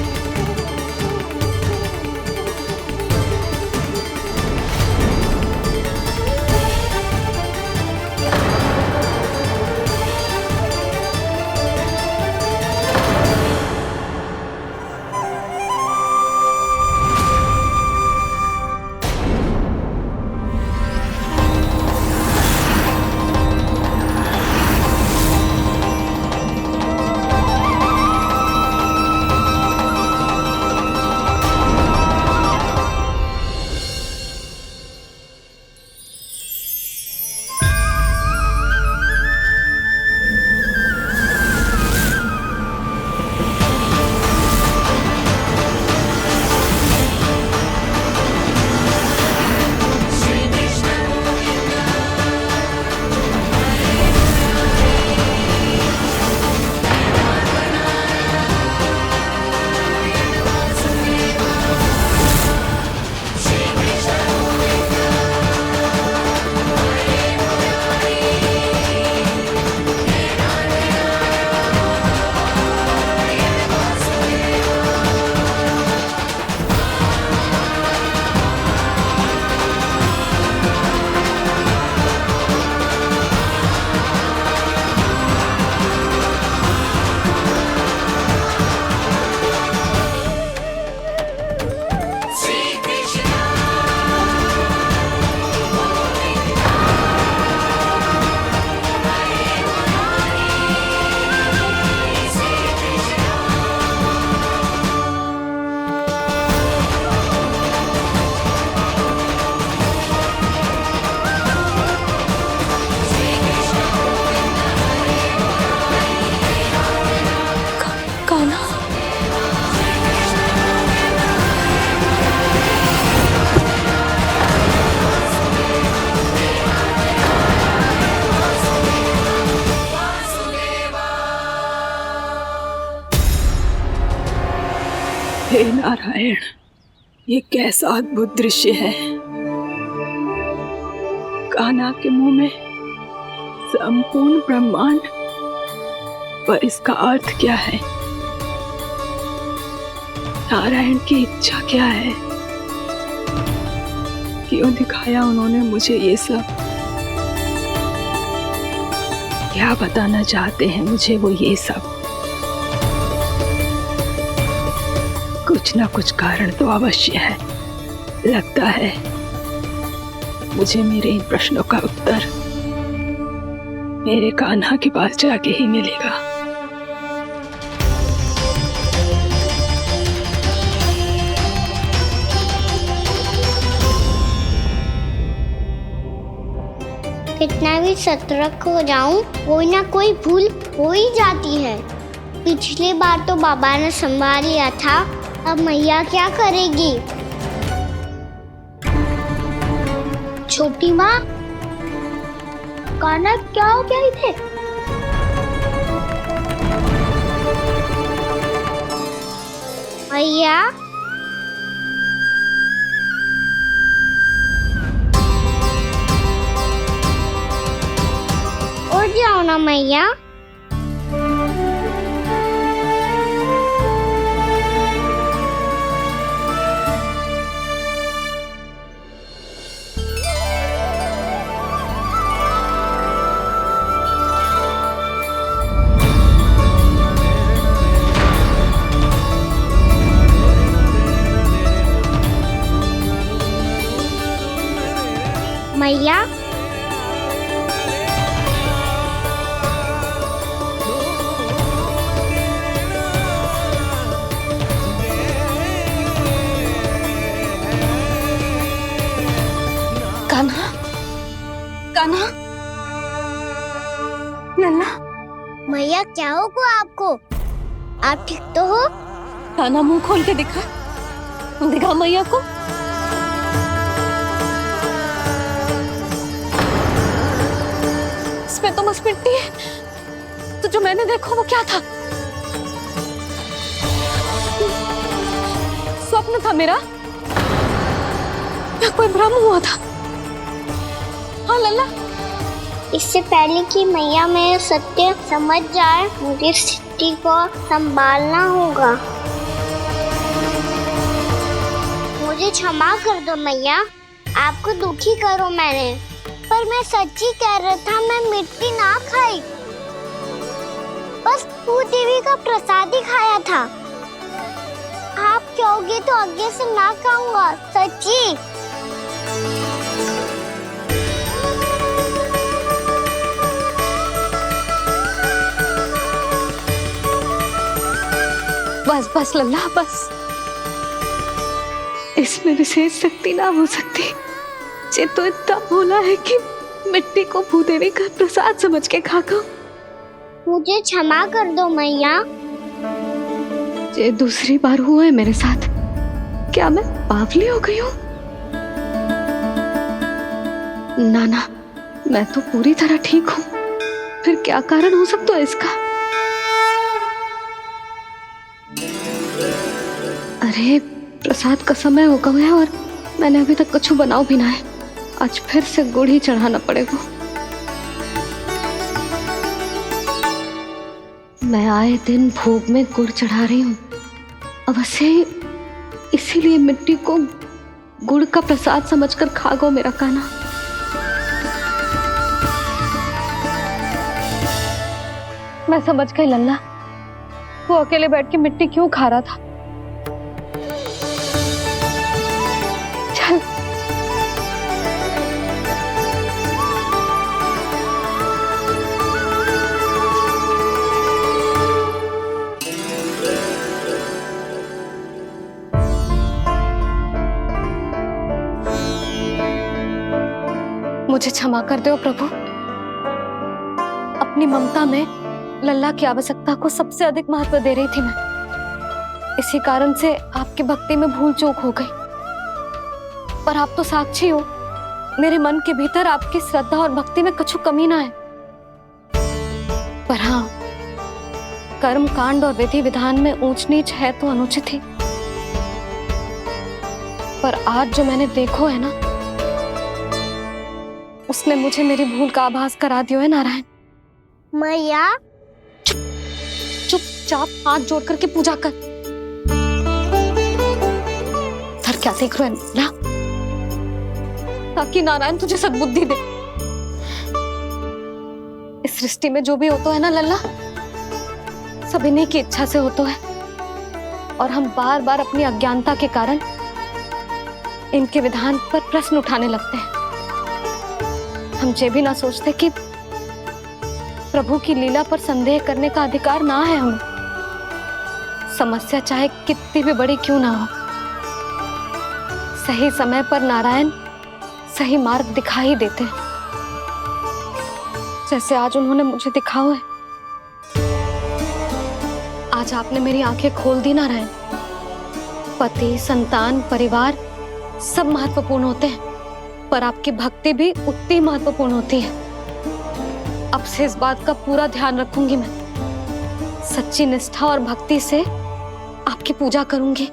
हे नारायण, ये कैसा अद्भुत दृश्य है। कान्हा के मुंह में संपूर्ण ब्रह्मांड, पर इसका अर्थ क्या है? नारायण की इच्छा क्या है? क्यों दिखाया उन्होंने मुझे ये सब? क्या बताना चाहते हैं मुझे वो ये सब? कुछ ना कुछ कारण तो अवश्य है। लगता है मुझे मेरे इन प्रश्नों का उत्तर मेरे कान्हा के पास जाके ही मिलेगा। कितना भी सतर्क हो जाऊं, कोई ना कोई भूल हो ही जाती है। पिछली बार तो बाबा ने संभाल लिया था, अब मैया क्या करेगी? छोटी माँ, कान्हा क्या हो गया इधर? मैया, उठ जाओ ना मैया। मैया, कान्हा, कान्हा, लल्ला। मैया क्या होगा आपको? आप ठीक तो हो? कान्हा, मुंह खोल के दिखा, दिखा मैया को। इसमें तो बस मिट्टी है, तो जो मैंने देखा वो क्या था? स्वप्न था मेरा या कोई भ्रम हुआ था? हाँ लल्ला, इससे पहले कि मैया मेरे सत्य समझ जाए, मुझे स्थिति को संभालना होगा। मुझे क्षमा कर दो मैया, आपको दुखी करो मैंने, पर मैं सच्ची कह रहा था। मैं मिट्टी ना खाई, बस तू देवी का प्रसाद ही खाया था। आप कहोगे तो आगे से ना खाऊंगा, सच्ची। बस बस लल्ला, बस। इसमें विशेष शक्ति ना हो सकती। ये तो इतना भोला है कि मिट्टी को भूदेवी का प्रसाद समझ के खा गया। मुझे क्षमा कर दो मैया। ये दूसरी बार हुआ है मेरे साथ। क्या मैं बावली हो गई हूँ? ना ना, मैं तो पूरी तरह ठीक हूँ। फिर क्या कारण हो सकता है इसका? अरे प्रसाद का समय हो गया है और मैंने अभी तक कुछ बनाओ भी ना है। आज फिर से गुड़ ही चढ़ाना पड़ेगा। मैं आए दिन भोग में गुड़ चढ़ा रही हूँ, अवश्य इसीलिए मिट्टी को गुड़ का प्रसाद समझकर खा गो मेरा कान्हा। मैं समझ गई लल्ला, वो अकेले बैठ के मिट्टी क्यों खा रहा था। चल मुझे क्षमा कर दो प्रभु। अपनी ममता में लल्ला की आवश्यकता को सबसे अधिक महत्व दे रही थी मैं। इसी कारण से आपकी भक्ति में भूल चूक हो गई। पर आप तो साक्षी हो, मेरे मन के भीतर आपकी श्रद्धा और भक्ति में कुछ कमी ना है। पर हाँ, कर्म कांड और विधि विधान में ऊंच नीच है तो अनुचित ही। पर आज जो मैंने देखो है ना, उसने मुझे मेरी भूल का आभास करा दियो है नारायण। मैया चुपचाप हाथ जोड़ करके पूजा कर। सर क्या देख रहे हैं ना, ताकि नारायण तुझे सद्बुद्धि दे। इस सृष्टि में जो भी होता है ना लल्ला, सब इन्हीं की इच्छा से होता है, और हम बार बार अपनी अज्ञानता के कारण इनके विधान पर प्रश्न उठाने लगते हैं। हम ये भी ना सोचते कि प्रभु की लीला पर संदेह करने का अधिकार ना है हमें। समस्या चाहे कितनी भी बड़ी क्यों ना हो, सही समय पर नारायण सही मार्ग दिखा ही देते हैं, जैसे आज उन्होंने मुझे दिखाओ है। आज आपने मेरी आंखें खोल दी नारायण। पति, संतान, परिवार सब महत्वपूर्ण होते हैं, पर आपकी भक्ति भी उतनी महत्वपूर्ण होती है। अब से इस बात का पूरा ध्यान रखूंगी मैं। सच्ची निष्ठा और भक्ति से आपकी पूजा करूंगी,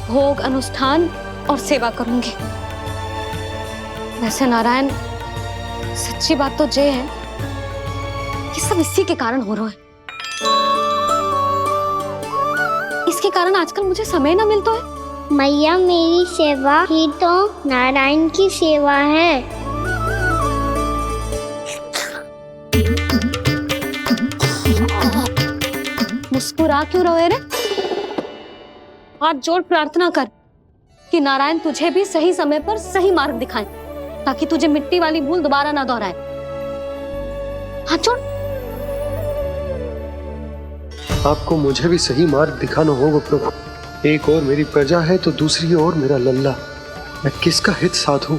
भोग, अनुष्ठान और सेवा करूंगी। वैसे नारायण, सच्ची बात तो ये है कि सब इसी के कारण हो रहा है। इसके कारण आजकल मुझे समय ना मिलता है। मैया, मेरी सेवा ही तो नारायण की सेवा है। मुस्कुरा क्यों रहे रे? हाथ जोड़ प्रार्थना कर कि नारायण तुझे भी सही समय पर सही मार्ग दिखाएं, ताकि तुझे मिट्टी वाली भूल दोबारा ना दोहराए। हाथ जोड़। आपको मुझे भी सही मार्ग दिखाना होगा प्रभु। एक और मेरी प्रजा है तो दूसरी ओर मेरा लल्ला। मैं किसका हित साधूं?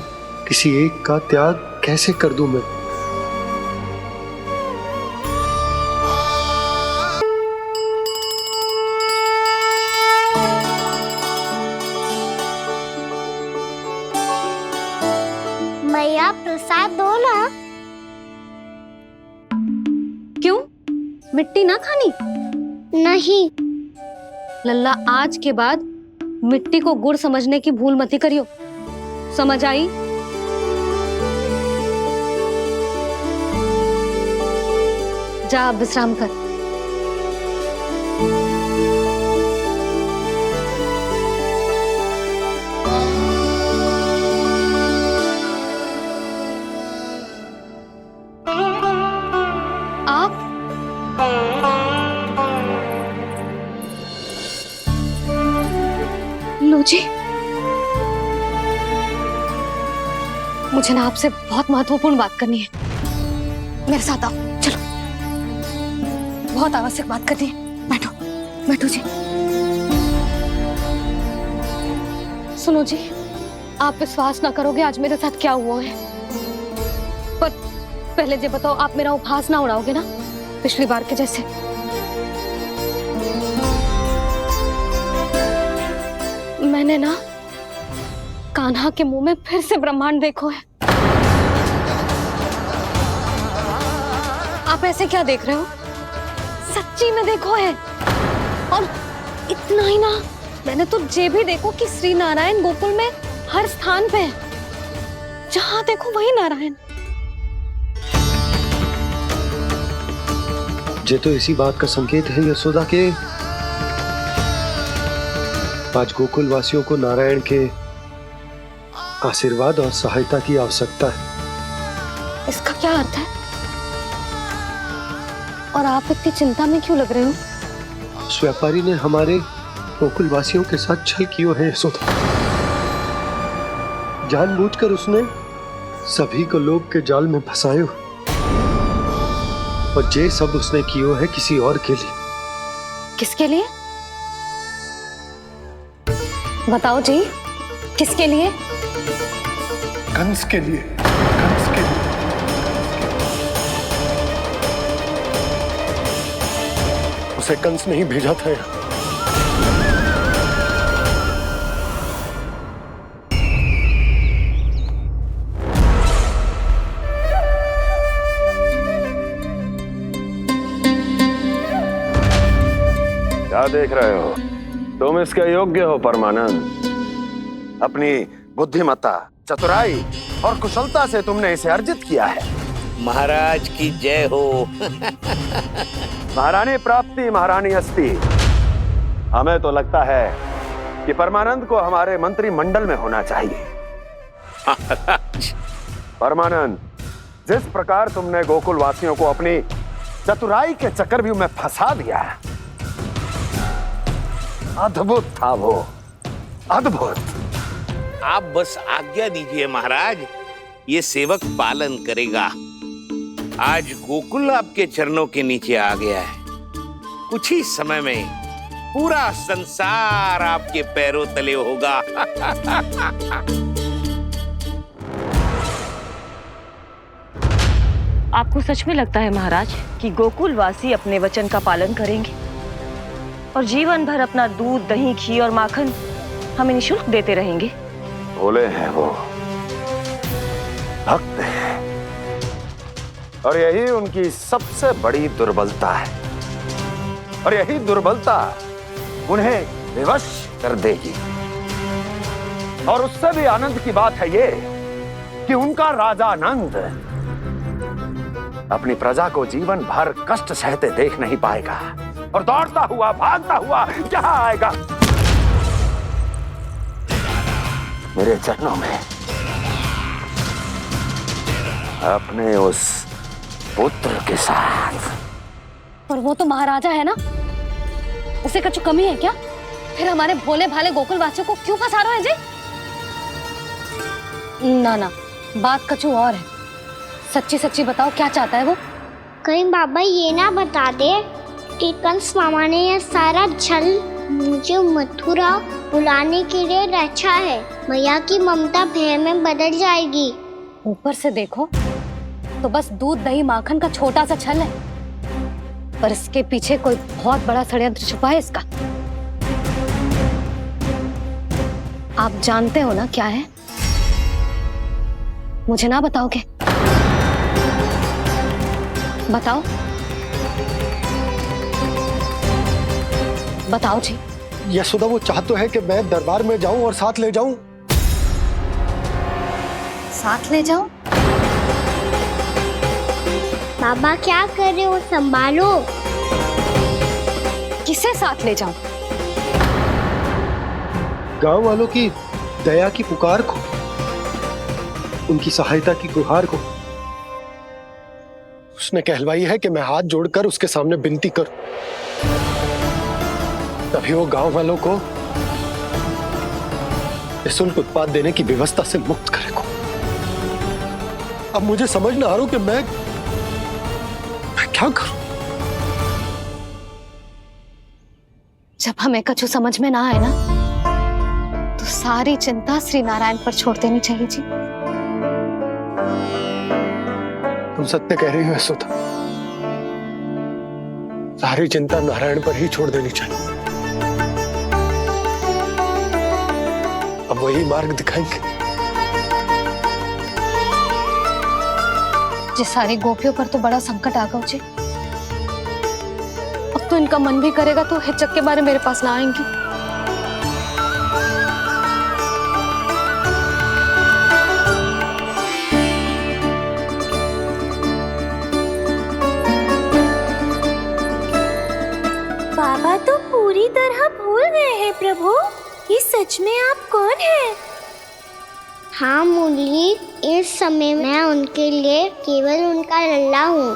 किसी एक का त्याग कैसे कर दूं मैं? मैया, प्रसाद दो ना। क्यों? मिट्टी ना खानी? नहीं। लल्ला, आज के बाद मिट्टी को गुड़ समझने की भूल मत करियो। समझ आई? जा अब विश्राम कर। जी, मुझे ना आपसे बहुत महत्वपूर्ण बात करनी है। मेरे साथ आओ, चलो। बहुत आवश्यक बात करनी है। बैठो, बैठो जी। सुनो जी, आप विश्वास ना करोगे आज मेरे साथ क्या हुआ है। पर पहले ये बताओ, आप मेरा उपहास ना उड़ाओगे ना, पिछली बार के जैसे? मैंने ना कान्हा के मुंह में फिर से ब्रह्मांड देखो है। आप ऐसे क्या देख रहे हो? सच्ची में देखो है। और इतना ही ना, मैंने तो ये भी देखो कि श्री नारायण गोकुल में हर स्थान पे है। जहां देखो वही नारायण। ये तो इसी बात का संकेत है यशोदा के आज गोकुल वासियों को नारायण के आशीर्वाद और सहायता की आवश्यकता है। इसका क्या अर्थ है? और आप इतनी चिंता में क्यों लग रहे हो? उस व्यापारी ने हमारे गोकुल वासियों के साथ छल किया है यशोदा। जानबूझकर उसने सभी को लोभ के जाल में फंसायो, और ये सब उसने किया है किसी और के लिए। किसके लिए? बताओ जी, किसके लिए? कंस के लिए। कंस के लिए। उसे कंस नहीं भेजा था यहाँ। क्या देख रहे हो? तुम इसके योग्य हो परमानंद। अपनी बुद्धिमत्ता, चतुराई और कुशलता से तुमने इसे अर्जित किया है। महाराज की जय हो। महारानी प्राप्ति महारानी अस्ति। हमें तो लगता है कि परमानंद को हमारे मंत्रिमंडल में होना चाहिए। परमानंद, जिस प्रकार तुमने गोकुल वासियों को अपनी चतुराई के चक्रव्यूह में फंसा दिया, अद्भुत था वो, अद्भुत। आप बस आज्ञा दीजिए महाराज, ये सेवक पालन करेगा। आज गोकुल आपके चरणों के नीचे आ गया है। कुछ ही समय में पूरा संसार आपके पैरों तले होगा। आपको सच में लगता है महाराज कि गोकुल वासी अपने वचन का पालन करेंगे और जीवन भर अपना दूध, दही, घी और माखन हमें निःशुल्क देते रहेंगे? भोले हैं वो, भक्त हैं, और यही उनकी सबसे बड़ी दुर्बलता है। और यही दुर्बलता उन्हें विवश कर देगी। और उससे भी आनंद की बात है ये कि उनका राजा नंद अपनी प्रजा को जीवन भर कष्ट सहते देख नहीं पाएगा और दौड़ता हुआ, भागता हुआ यहाँ आएगा मेरे चरणों में, अपने उस पुत्र के साथ। पर वो तो महाराजा है ना, उसे कुछ कमी है क्या? फिर हमारे भोले भाले गोकुल वासियों को क्यों फंसा रहे हैं जी? ना ना, बात कुछ और है। सच्ची सच्ची बताओ, क्या चाहता है वो? कहीं बाबा ये ना बता दे कि कंस मामा ने यह सारा छल मुझे मथुरा बुलाने के लिए रचा है। मैया की ममता भय में बदल जाएगी। ऊपर से देखो तो बस दूध, दही, माखन का छोटा सा छल है, पर इसके पीछे कोई बहुत बड़ा षड्यंत्र छुपा है इसका। आप जानते हो ना क्या है? मुझे ना बताओगे? बताओ बताओ जी। यशोदा, वो चाह तो है कि मैं दरबार में जाऊं और साथ ले जाऊं। साथ ले जाऊं? बाबा क्या कर रहे हो, संभालो। किसे साथ ले जाऊं? गांव वालों की दया की पुकार को, उनकी सहायता की गुहार को। उसने कहलवाई है कि मैं हाथ जोड़कर उसके सामने विनती करूं, तभी वो गांव वालों को निःशुल्क उत्पाद देने की व्यवस्था से मुक्त करेगा। अब मुझे समझ ना आ रहा कि मैं क्या करूं। जब हमें कछु समझ में ना आए ना, तो सारी चिंता श्री नारायण पर छोड़ देनी चाहिए जी। तुम सत्य कह रही हो यशोदा, सारी चिंता नारायण पर ही छोड़ देनी चाहिए। अब वही मार्ग दिखाएंगे। जी सारी गोपियों पर तो बड़ा संकट आ गया जी। अब तो इनका मन भी करेगा तो हिचक के बारे मेरे पास ना आएंगी। बाबा तो पूरी तरह भूल गए हैं प्रभु, ये सच में आप कौन हैं? हाँ मुरली, इस समय मैं उनके लिए केवल उनका लल्ला हूँ।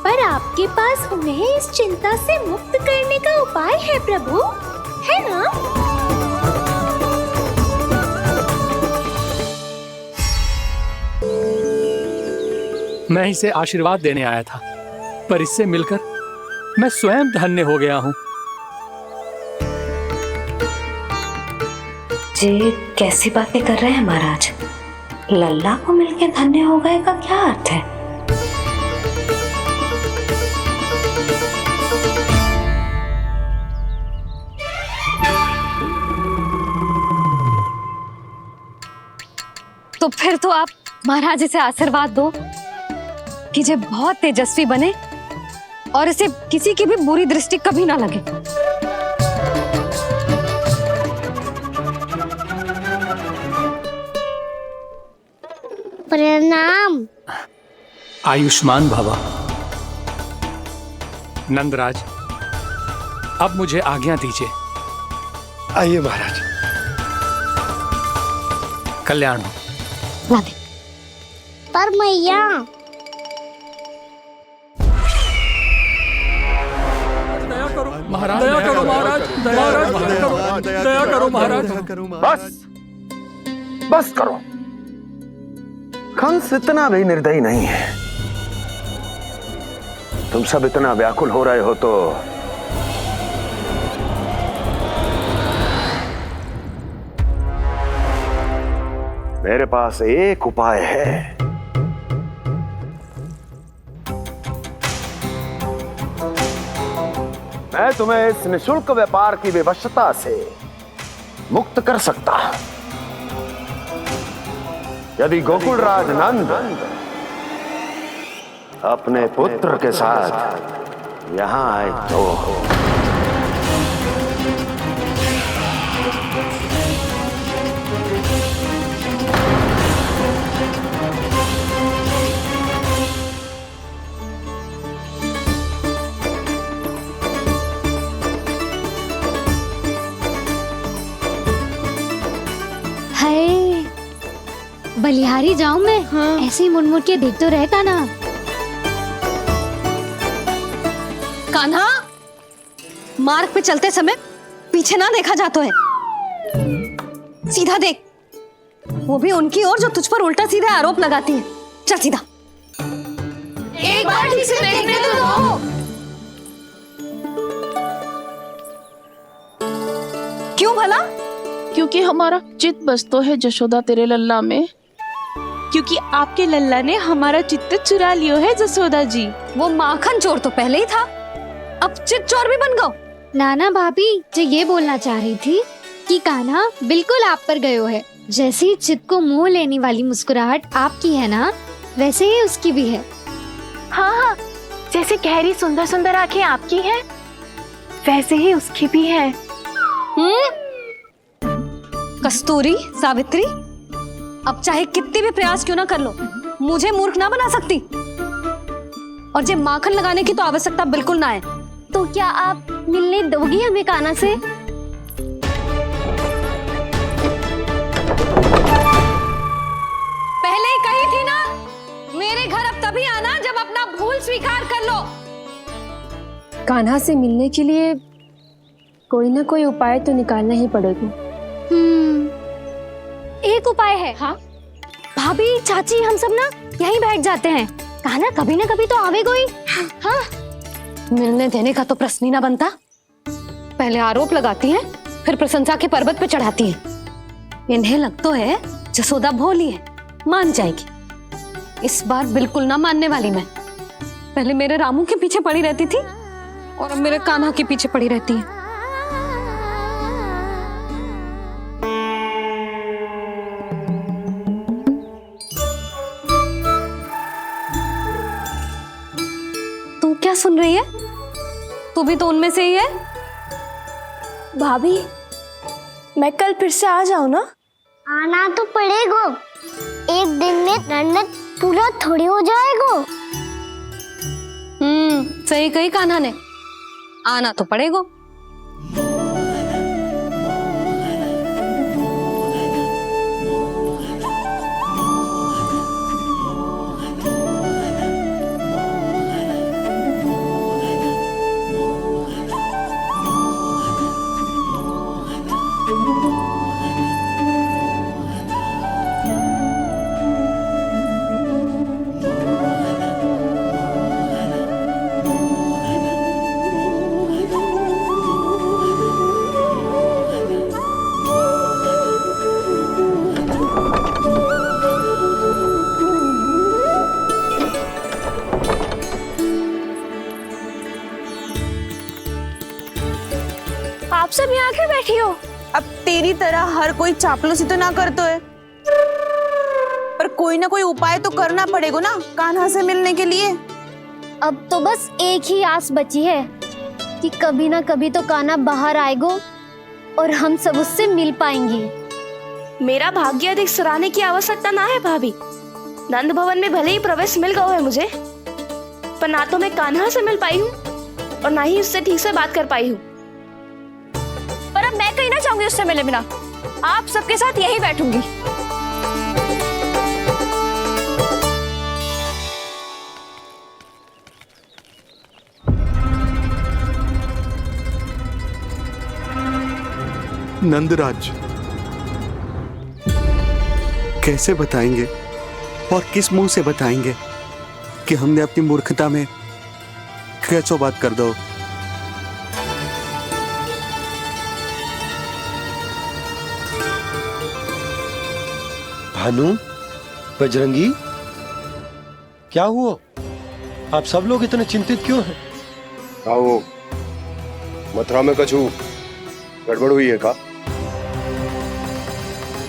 पर आपके पास उन्हें इस चिंता से मुक्त करने का उपाय है प्रभु, है ना? मैं इसे आशीर्वाद देने आया था, पर इससे मिलकर मैं स्वयं धन्य हो गया हूँ। जी कैसी बातें कर रहे हैं महाराज? लल्ला को मिलके धन्य हो गए का क्या अर्थ है? तो फिर तो आप महाराज इसे आशीर्वाद दो कि ये बहुत तेजस्वी बने और इसे किसी की भी बुरी दृष्टि कभी ना लगे। प्रणाम। आयुष्मान भवा। नंदराज, अब मुझे आज्ञा दीजिए। आइए महाराज। कल्याण हो। राधे। पर मैया महाराज दया करो, महाराज दया करो महाराज। बस करो। कंस इतना भी निर्दयी नहीं है। तुम सब इतना व्याकुल हो रहे हो तो मेरे पास एक उपाय है। मैं तुम्हें इस निशुल्क व्यापार की विवशता से मुक्त कर सकता हूं। यदि गोकुलराज नंद अपने पुत्र के साथ यहां आए तो बलिहारी जाऊं मैं? हाँ। ऐसे ही मुड़ के देख तो रहता ना। कान्हा, मार्ग पे चलते समय पीछे ना देखा जाता है, सीधा देख। वो भी उनकी ओर जो तुझ पर उल्टा सीधा आरोप लगाती है। चल सीधा। एक बार ठीक से देखने तो दो। क्यों भला? क्योंकि हमारा चित्त बसतो है जशोदा तेरे लल्ला में। क्योंकि आपके लल्ला ने हमारा चित्त चुरा लियो है जसोदा जी। वो माखन चोर तो पहले ही था, अब चित्त चोर भी बन गो। नाना भाभी जो ये बोलना चाह रही थी कि कान्हा बिल्कुल आप पर गयो है। जैसे ही चित्त को मोह लेने वाली मुस्कुराहट आपकी है ना, वैसे ही उसकी भी है। हाँ हाँ, जैसे गहरी सुंदर सुंदर आंखें आपकी हैं, वैसे ही उसकी भी है। कस्तूरी, सावित्री, अब चाहे कितने भी प्रयास क्यों ना कर लो, मुझे मूर्ख ना बना सकती। और जब माखन लगाने की तो आवश्यकता बिल्कुल ना है। तो क्या आप मिलने दोगी हमें कान्हा से? पहले ही कही थी ना, मेरे घर अब तभी आना जब अपना भूल स्वीकार कर लो। कान्हा से मिलने के लिए कोई ना कोई उपाय तो निकालना ही पड़ेगा। एक उपाय है। हाँ? भाभी, चाची, हम सब ना यहीं बैठ जाते हैं। कान्हा कभी ना कभी तो आवेगा ही। हाँ? मिलने देने का तो प्रश्न ही ना बनता। पहले आरोप लगाती हैं, फिर प्रशंसा के पर्वत पे चढ़ाती हैं। इन्हें लगता है जसोदा भोली है, मान जाएगी। इस बार बिल्कुल ना मानने वाली मैं। पहले मेरे रामू के पीछे पड़ी रहती थी और अब मेरे कान्हा के पीछे पड़ी रहती है। तू क्या सुन रही है? तू भी तो उनमें से ही है। भाभी, मैं कल फिर से आ जाऊं ना? आना तो पड़ेगा। एक दिन में रन्नत पूरा थोड़ी हो जाएगा। सही कही कान्हा ने, आना तो पड़ेगा। आप सब यहाँ क्यों बैठी हो? अब तेरी तरह हर कोई चापलूसी तो ना करतो है, पर कोई ना कोई उपाय तो करना पड़ेगा ना कान्हा से मिलने के लिए। अब तो बस एक ही आस बची है कि कभी ना कभी तो कान्हा बाहर आएगा और हम सब उससे मिल पाएंगे। मेरा भाग्य अधिक सराहने की आवश्यकता ना है भाभी। नंद भवन में भले ही प्रवेश मिल गया है मुझे, पर ना तो मैं कान्हा से मिल पाई हूँ और ना ही उससे ठीक से बात कर पाई हूँ। पर अब मैं कहीं ना चाहूंगी उससे मिले बिना, आप सबके साथ यहीं बैठूंगी। नंदराज, कैसे बताएंगे और किस मुंह से बताएंगे कि हमने अपनी मूर्खता में कैसो बात कर दो। भानु, बजरंगी, क्या हुआ? आप सब लोग इतने चिंतित क्यों हैं? आओ, मथुरा में कछु गड़बड़ हुई है का?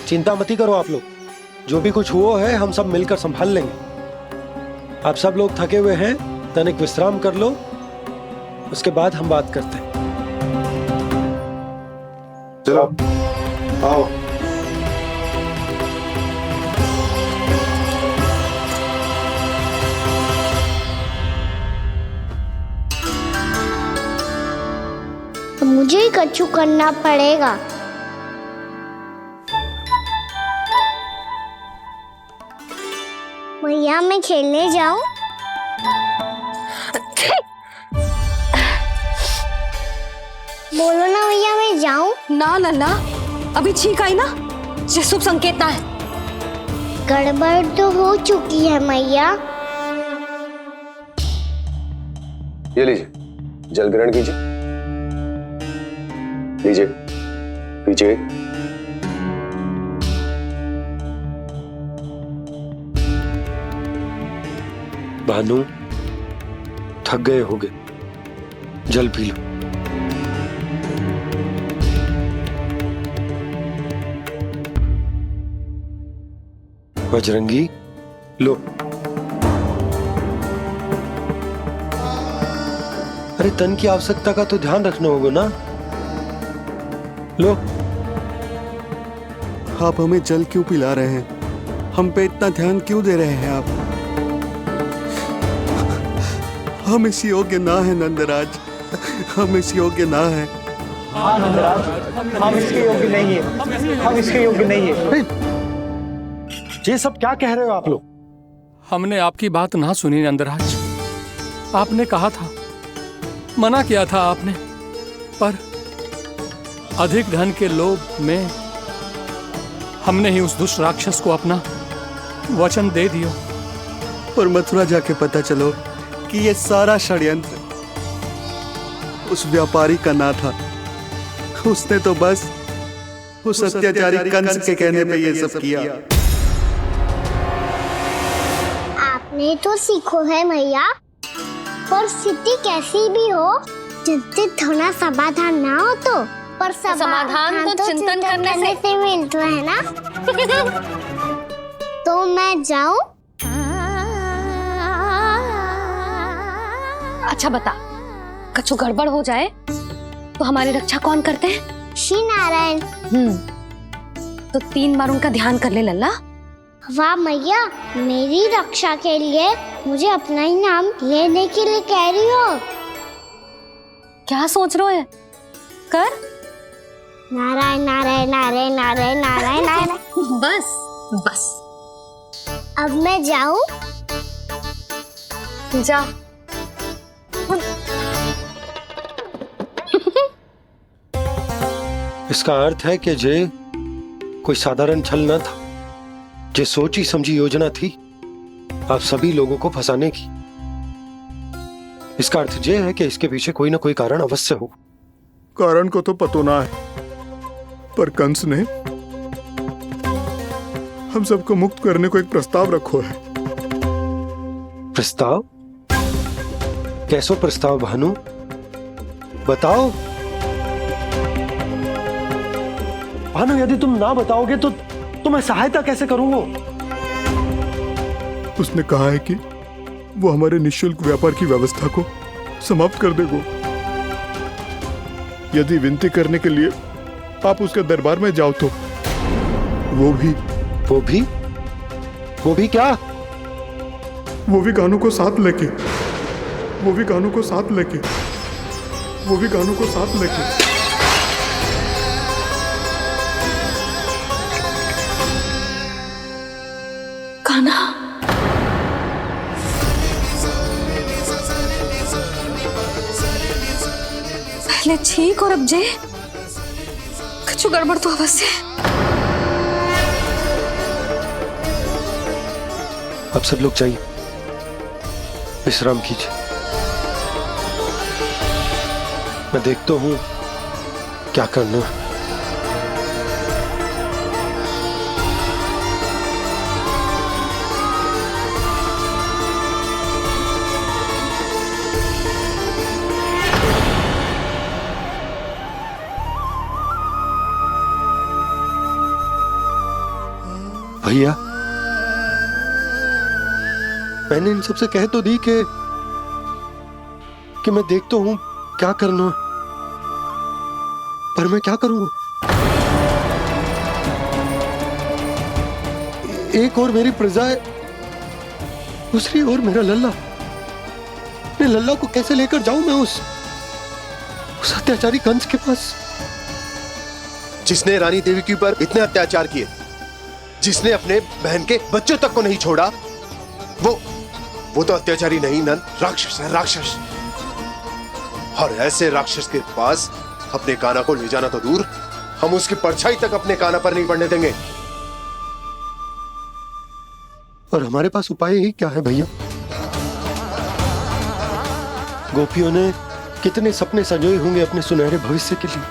चिंता मती करो आप लोग, जो भी कुछ हुआ है हम सब मिलकर संभाल लेंगे। आप सब लोग थके हुए हैं, तनिक विश्राम कर लो, उसके बाद हम बात करते हैं। चलो आओ। तो मुझे ही कछु करना पड़ेगा। भैया मैं खेलने जाऊं? बोलो ना भैया मैं जाऊं? ना लल्ला, अभी छींक आई ना, ये शुभ संकेत ना है। गड़बड़ तो हो चुकी है मैया। ये लीजिए, जल ग्रहण कीजिए। लीजिए, पीछे। भानु, थक गए होगे, जल पी लो। बजरंगी, लो। अरे तन की आवश्यकता का तो ध्यान रखना होगा ना। लो। आप हमें जल क्यों पिला रहे हैं? हम पे इतना ध्यान क्यों दे रहे हैं आप? हम इस योग्य ना है नंदराज, हम इस योग्य ना है। हाँ नंदराज, हम इसके योग्य नहीं है, हम इसके योग्य नहीं है। ये सब क्या कह रहे हो आप लोग? हमने आपकी बात ना सुनी नंदराज। आपने कहा था, मना किया था आपने, पर अधिक धन के लोभ में हमने ही उस दुष्ट राक्षस को अपना वचन दे दिया। पर मथुरा जाके पता चलो कि ये सारा षड्यंत्र उस व्यापारी का ना था। उसने तो बस उस अत्याचारी कंस के कहने पे ये सब किया। आपने तो सीखो है भैया, पर स्थिति कैसी भी हो, चिंतित होना समाधान ना हो तो, पर समाधान तो चिंतन करने से मिलता है ना। तो मैं जाऊं? अच्छा बता, कछु गड़बड़ हो जाए तो हमारी रक्षा कौन करते हैं? श्री नारायण। तो 3 बार उनका ध्यान कर ले लल्ला। वाह मैया, मेरी रक्षा के लिए मुझे अपना ही नाम लेने के लिए कह रही हो? क्या सोच रहे हो? कर। नारायण नारायण नारायण नारायण नारायण नारायण। बस बस। अब मैं जाऊं? जा। इसका अर्थ है कि जे कोई साधारण छल न था, जे सोची समझी योजना थी आप सभी लोगों को फंसाने की। इसका अर्थ ये है कि इसके पीछे कोई ना कोई कारण अवश्य हो। कारण को तो पतो ना है, पर कंस ने हम सबको मुक्त करने को एक प्रस्ताव रखो है। प्रस्ताव? कैसो प्रस्ताव भानु, बताओ। भानु, यदि तुम ना बताओगे तो मैं सहायता कैसे करूंगा? उसने कहा है कि वो हमारे निःशुल्क व्यापार की व्यवस्था को समाप्त कर देगा यदि विनती करने के लिए आप उसके दरबार में जाओ तो। वो भी क्या? वो भी गानों को साथ लेके, वो भी गानों को साथ लेके, वो भी गानों को साथ लेके। कान्हा, पहले ठीक और अब जे कुछ गड़बड़ तो अवश्य। अब सब लोग जाइए, विश्राम कीजिए। मैं देखता हूँ क्या करना है। भैया, मैंने इन सबसे कह तो दी कि मैं देखता हूं क्या करना है, पर मैं क्या करूंगा? एक और मेरी प्रजा है, दूसरी ओर मेरा लल्ला। मैं लल्ला को कैसे लेकर जाऊं मैं उस अत्याचारी कंस के पास, जिसने रानी देवी के ऊपर इतने अत्याचार किए, जिसने अपने बहन के बच्चों तक को नहीं छोड़ा, वो तो अत्याचारी नहीं नंद, राक्षस है, राक्षस। और ऐसे राक्षस के पास अपने कान्हा को ले जाना तो दूर, हम उसकी परछाई तक अपने कान्हा पर नहीं पड़ने देंगे। और हमारे पास उपाय ही क्या है भैया? गोपियों ने कितने सपने संजोए होंगे अपने सुनहरे भविष्य के लिए,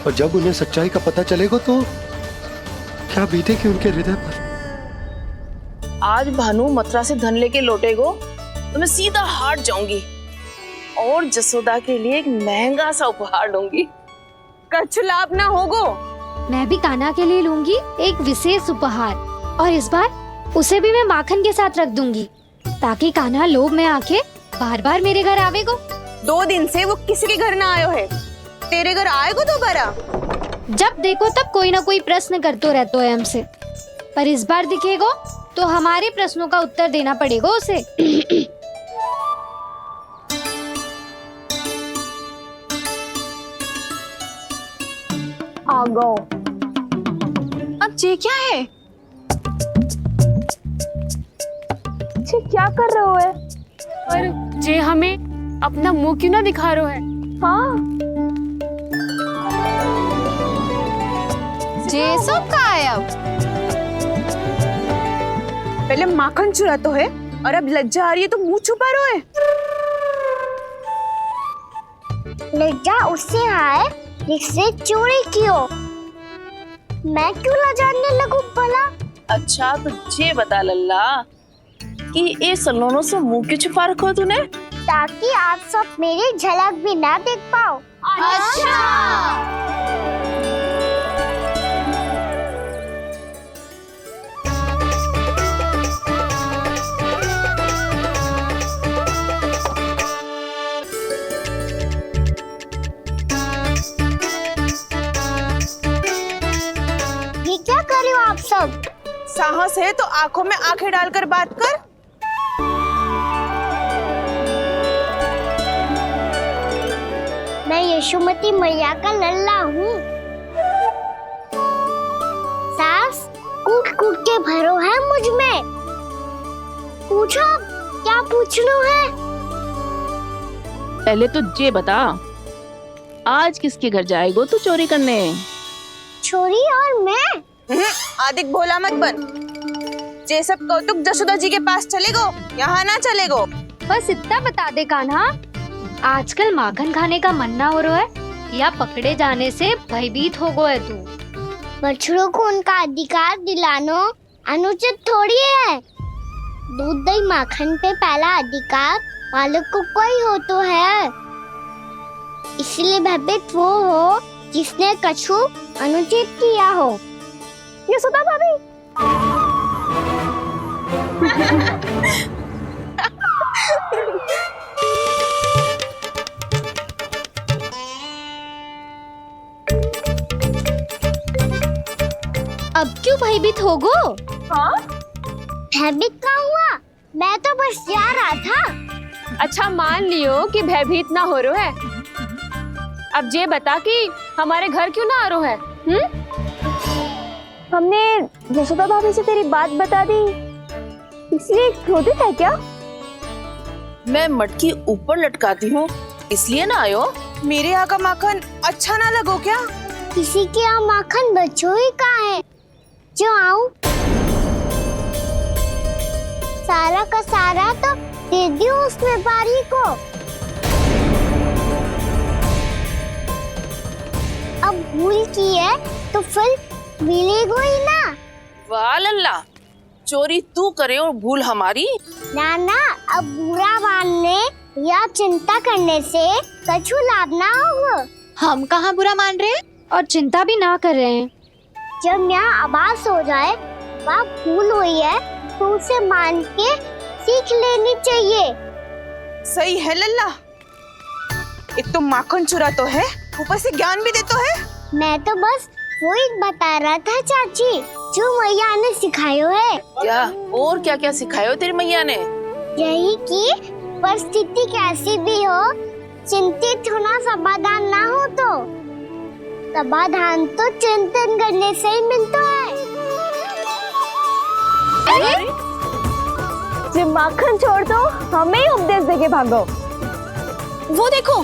और जब उन्हें सच्चाई का पता चलेगा तो क्या बीतेगी उनके हृदय पर। आज भानु मथुरा से धन लेके लौटेगो तो मैं सीधा हाट जाऊंगी और जसोदा के लिए एक महंगा सा उपहार दूंगी। कछु लाभ ना होगो। मैं भी कान्हा के लिए लूंगी एक विशेष उपहार, और इस बार उसे भी मैं माखन के साथ रख दूंगी, ताकि कान्हा लोभ में आके बार बार मेरे घर आवेगो। 2 दिन से वो किसी के घर ना आयो है, तेरे घर आएगो दोबारा? जब देखो तब कोई ना कोई प्रश्न करते रहते हो हमसे, पर इस बार दिखेगो तो हमारे प्रश्नों का उत्तर देना पड़ेगा उसे। आ गो। अब जे क्या है? जे क्या कर रहे हो है? पर जे हमें अपना मुंह क्यों ना दिखा रहे है? हाँ, जे सब का है अब? पहले माखन चुरा तो है और अब लज्जा आ रही है तो मुंह छुपा रहे है। लज्जा उससे है जिससे चोरी की हो। मैं क्यों लजाने लगूं भला? अच्छा तो ये बता लल्ला कि ये सलोनों से मुंह क्यों छुपा रखो तूने? ताकि आप सब मेरी झलक भी ना देख पाओ। अच्छा। ये क्या कर रहे हो आप सब? साहस है तो आंखों में आंखें डालकर बात कर। मैं यशोमती मैया का लल्ला हूँ। सास कूट कूट के भरो है मुझ में। पूछो क्या पूछना है? पहले तो ये बता, आज किसके घर जाएगो तू चोरी करने? छोरी और मैं? आदिक भोला मत बन। जे सब कौतुक जशोदा जी के पास चलेगो, यहाँ ना चलेगो। बस इतना बता दे कान्हा, आजकल माखन खाने का मन ना हो रहा है या पकड़े जाने से भयभीत हो गए तू? बछड़ों को उनका अधिकार दिलाना अनुचित थोड़ी है। दूध दही माखन पे पहला अधिकार मालिक को कोई हो तो है। इसलिए भयभीत वो हो जिसने कछु अनुचित किया हो। यशोदा भाभी। अब क्यों भयभीत होगो? हाँ? भयभीत का हुआ? मैं तो बस जा रहा था। अच्छा मान लियो कि भयभीत ना हो रहा है। अब ये बता कि हमारे घर क्यों ना आ रहा है? हमने यशोदा भाभी से तेरी बात बता दी, इसलिए क्रोधित है क्या? मैं मटकी ऊपर लटकाती हूँ इसलिए ना आयो? मेरे यहाँ का माखन अच्छा ना लगो क्या? किसी के यहाँ माखन बच्चों ही कहाँ है जो आऊं? सारा का सारा तो दे दियो उस व्यापारी को। अब भूल की है तो फिर मिलेगो ही ना। वाह लल्ला, चोरी तू करे और भूल हमारी। नाना, अब बुरा मानने या चिंता करने से कछु लाभ ना होगा। हम कहाँ बुरा मान रहे हैं और चिंता भी ना कर रहे हैं। जब यहाँ आभास हो जाए वहाँ भूल हुई है तो उसे मान के सीख लेनी चाहिए। सही है लल्ला, एक तो माखन चुरा तो है, ऊपर से ज्ञान भी दे तो है। मैं तो बस वही बता रहा था चाची, जो मैया ने सिखायो है। क्या और क्या क्या सिखायो तेरी मैया ने? यही कि परिस्थिति कैसी भी हो, चिंतित होना समाधान ना हो तो समाधान तो चिंतन करने से ही मिलता है। अरे जब माखन छोड़ दो, हमें ही उपदेश देके भागो। वो देखो,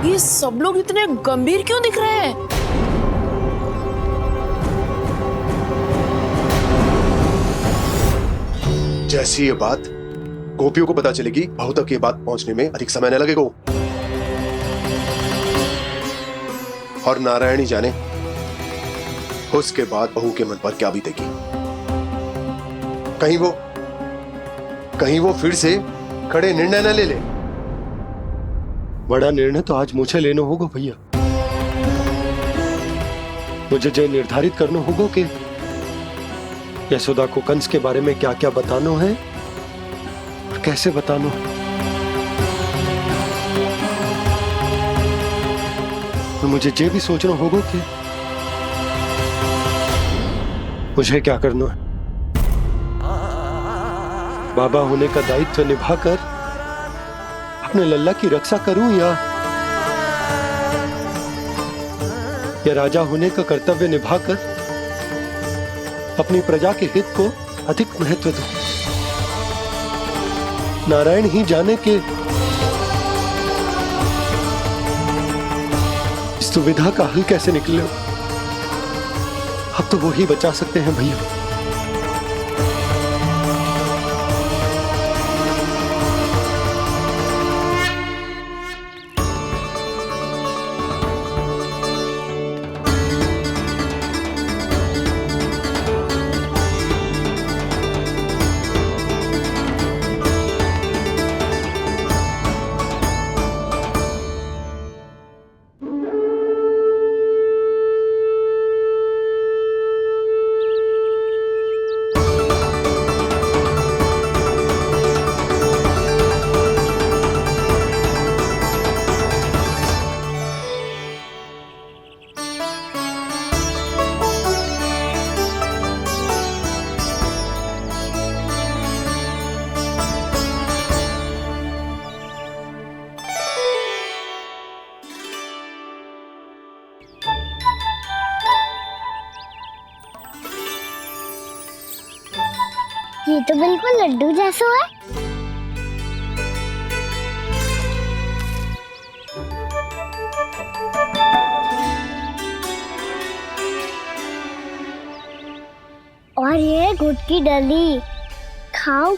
ये सब लोग इतने गंभीर क्यों दिख रहे हैं? जैसी ये बात गोपियों को पता चलेगी, बहू तक ये बात पहुंचने में अधिक समय न लगेगा। और नारायणी जाने उसके बाद बहू के मन पर क्या बीतेगी। कहीं वो फिर से खड़े निर्णय न ले ले। बड़ा निर्णय तो आज मुझे लेना होगा भैया। मुझे जो निर्धारित करना होगा कि यशोदा को कंस के बारे में क्या क्या बताना है और कैसे बताना है। तो मुझे ये भी सोचना होगा कि मुझे क्या करना है। बाबा होने का दायित्व निभाकर अपने लल्ला की रक्षा करूं या राजा होने का कर्तव्य निभाकर अपनी प्रजा के हित को अधिक महत्व दूं। नारायण ही जाने के इस दुविधा का हल कैसे निकले। अब तो वो ही बचा सकते हैं भैया। ये तो बिल्कुल लड्डू जैसा है। और ये गुड़ की डली खाऊं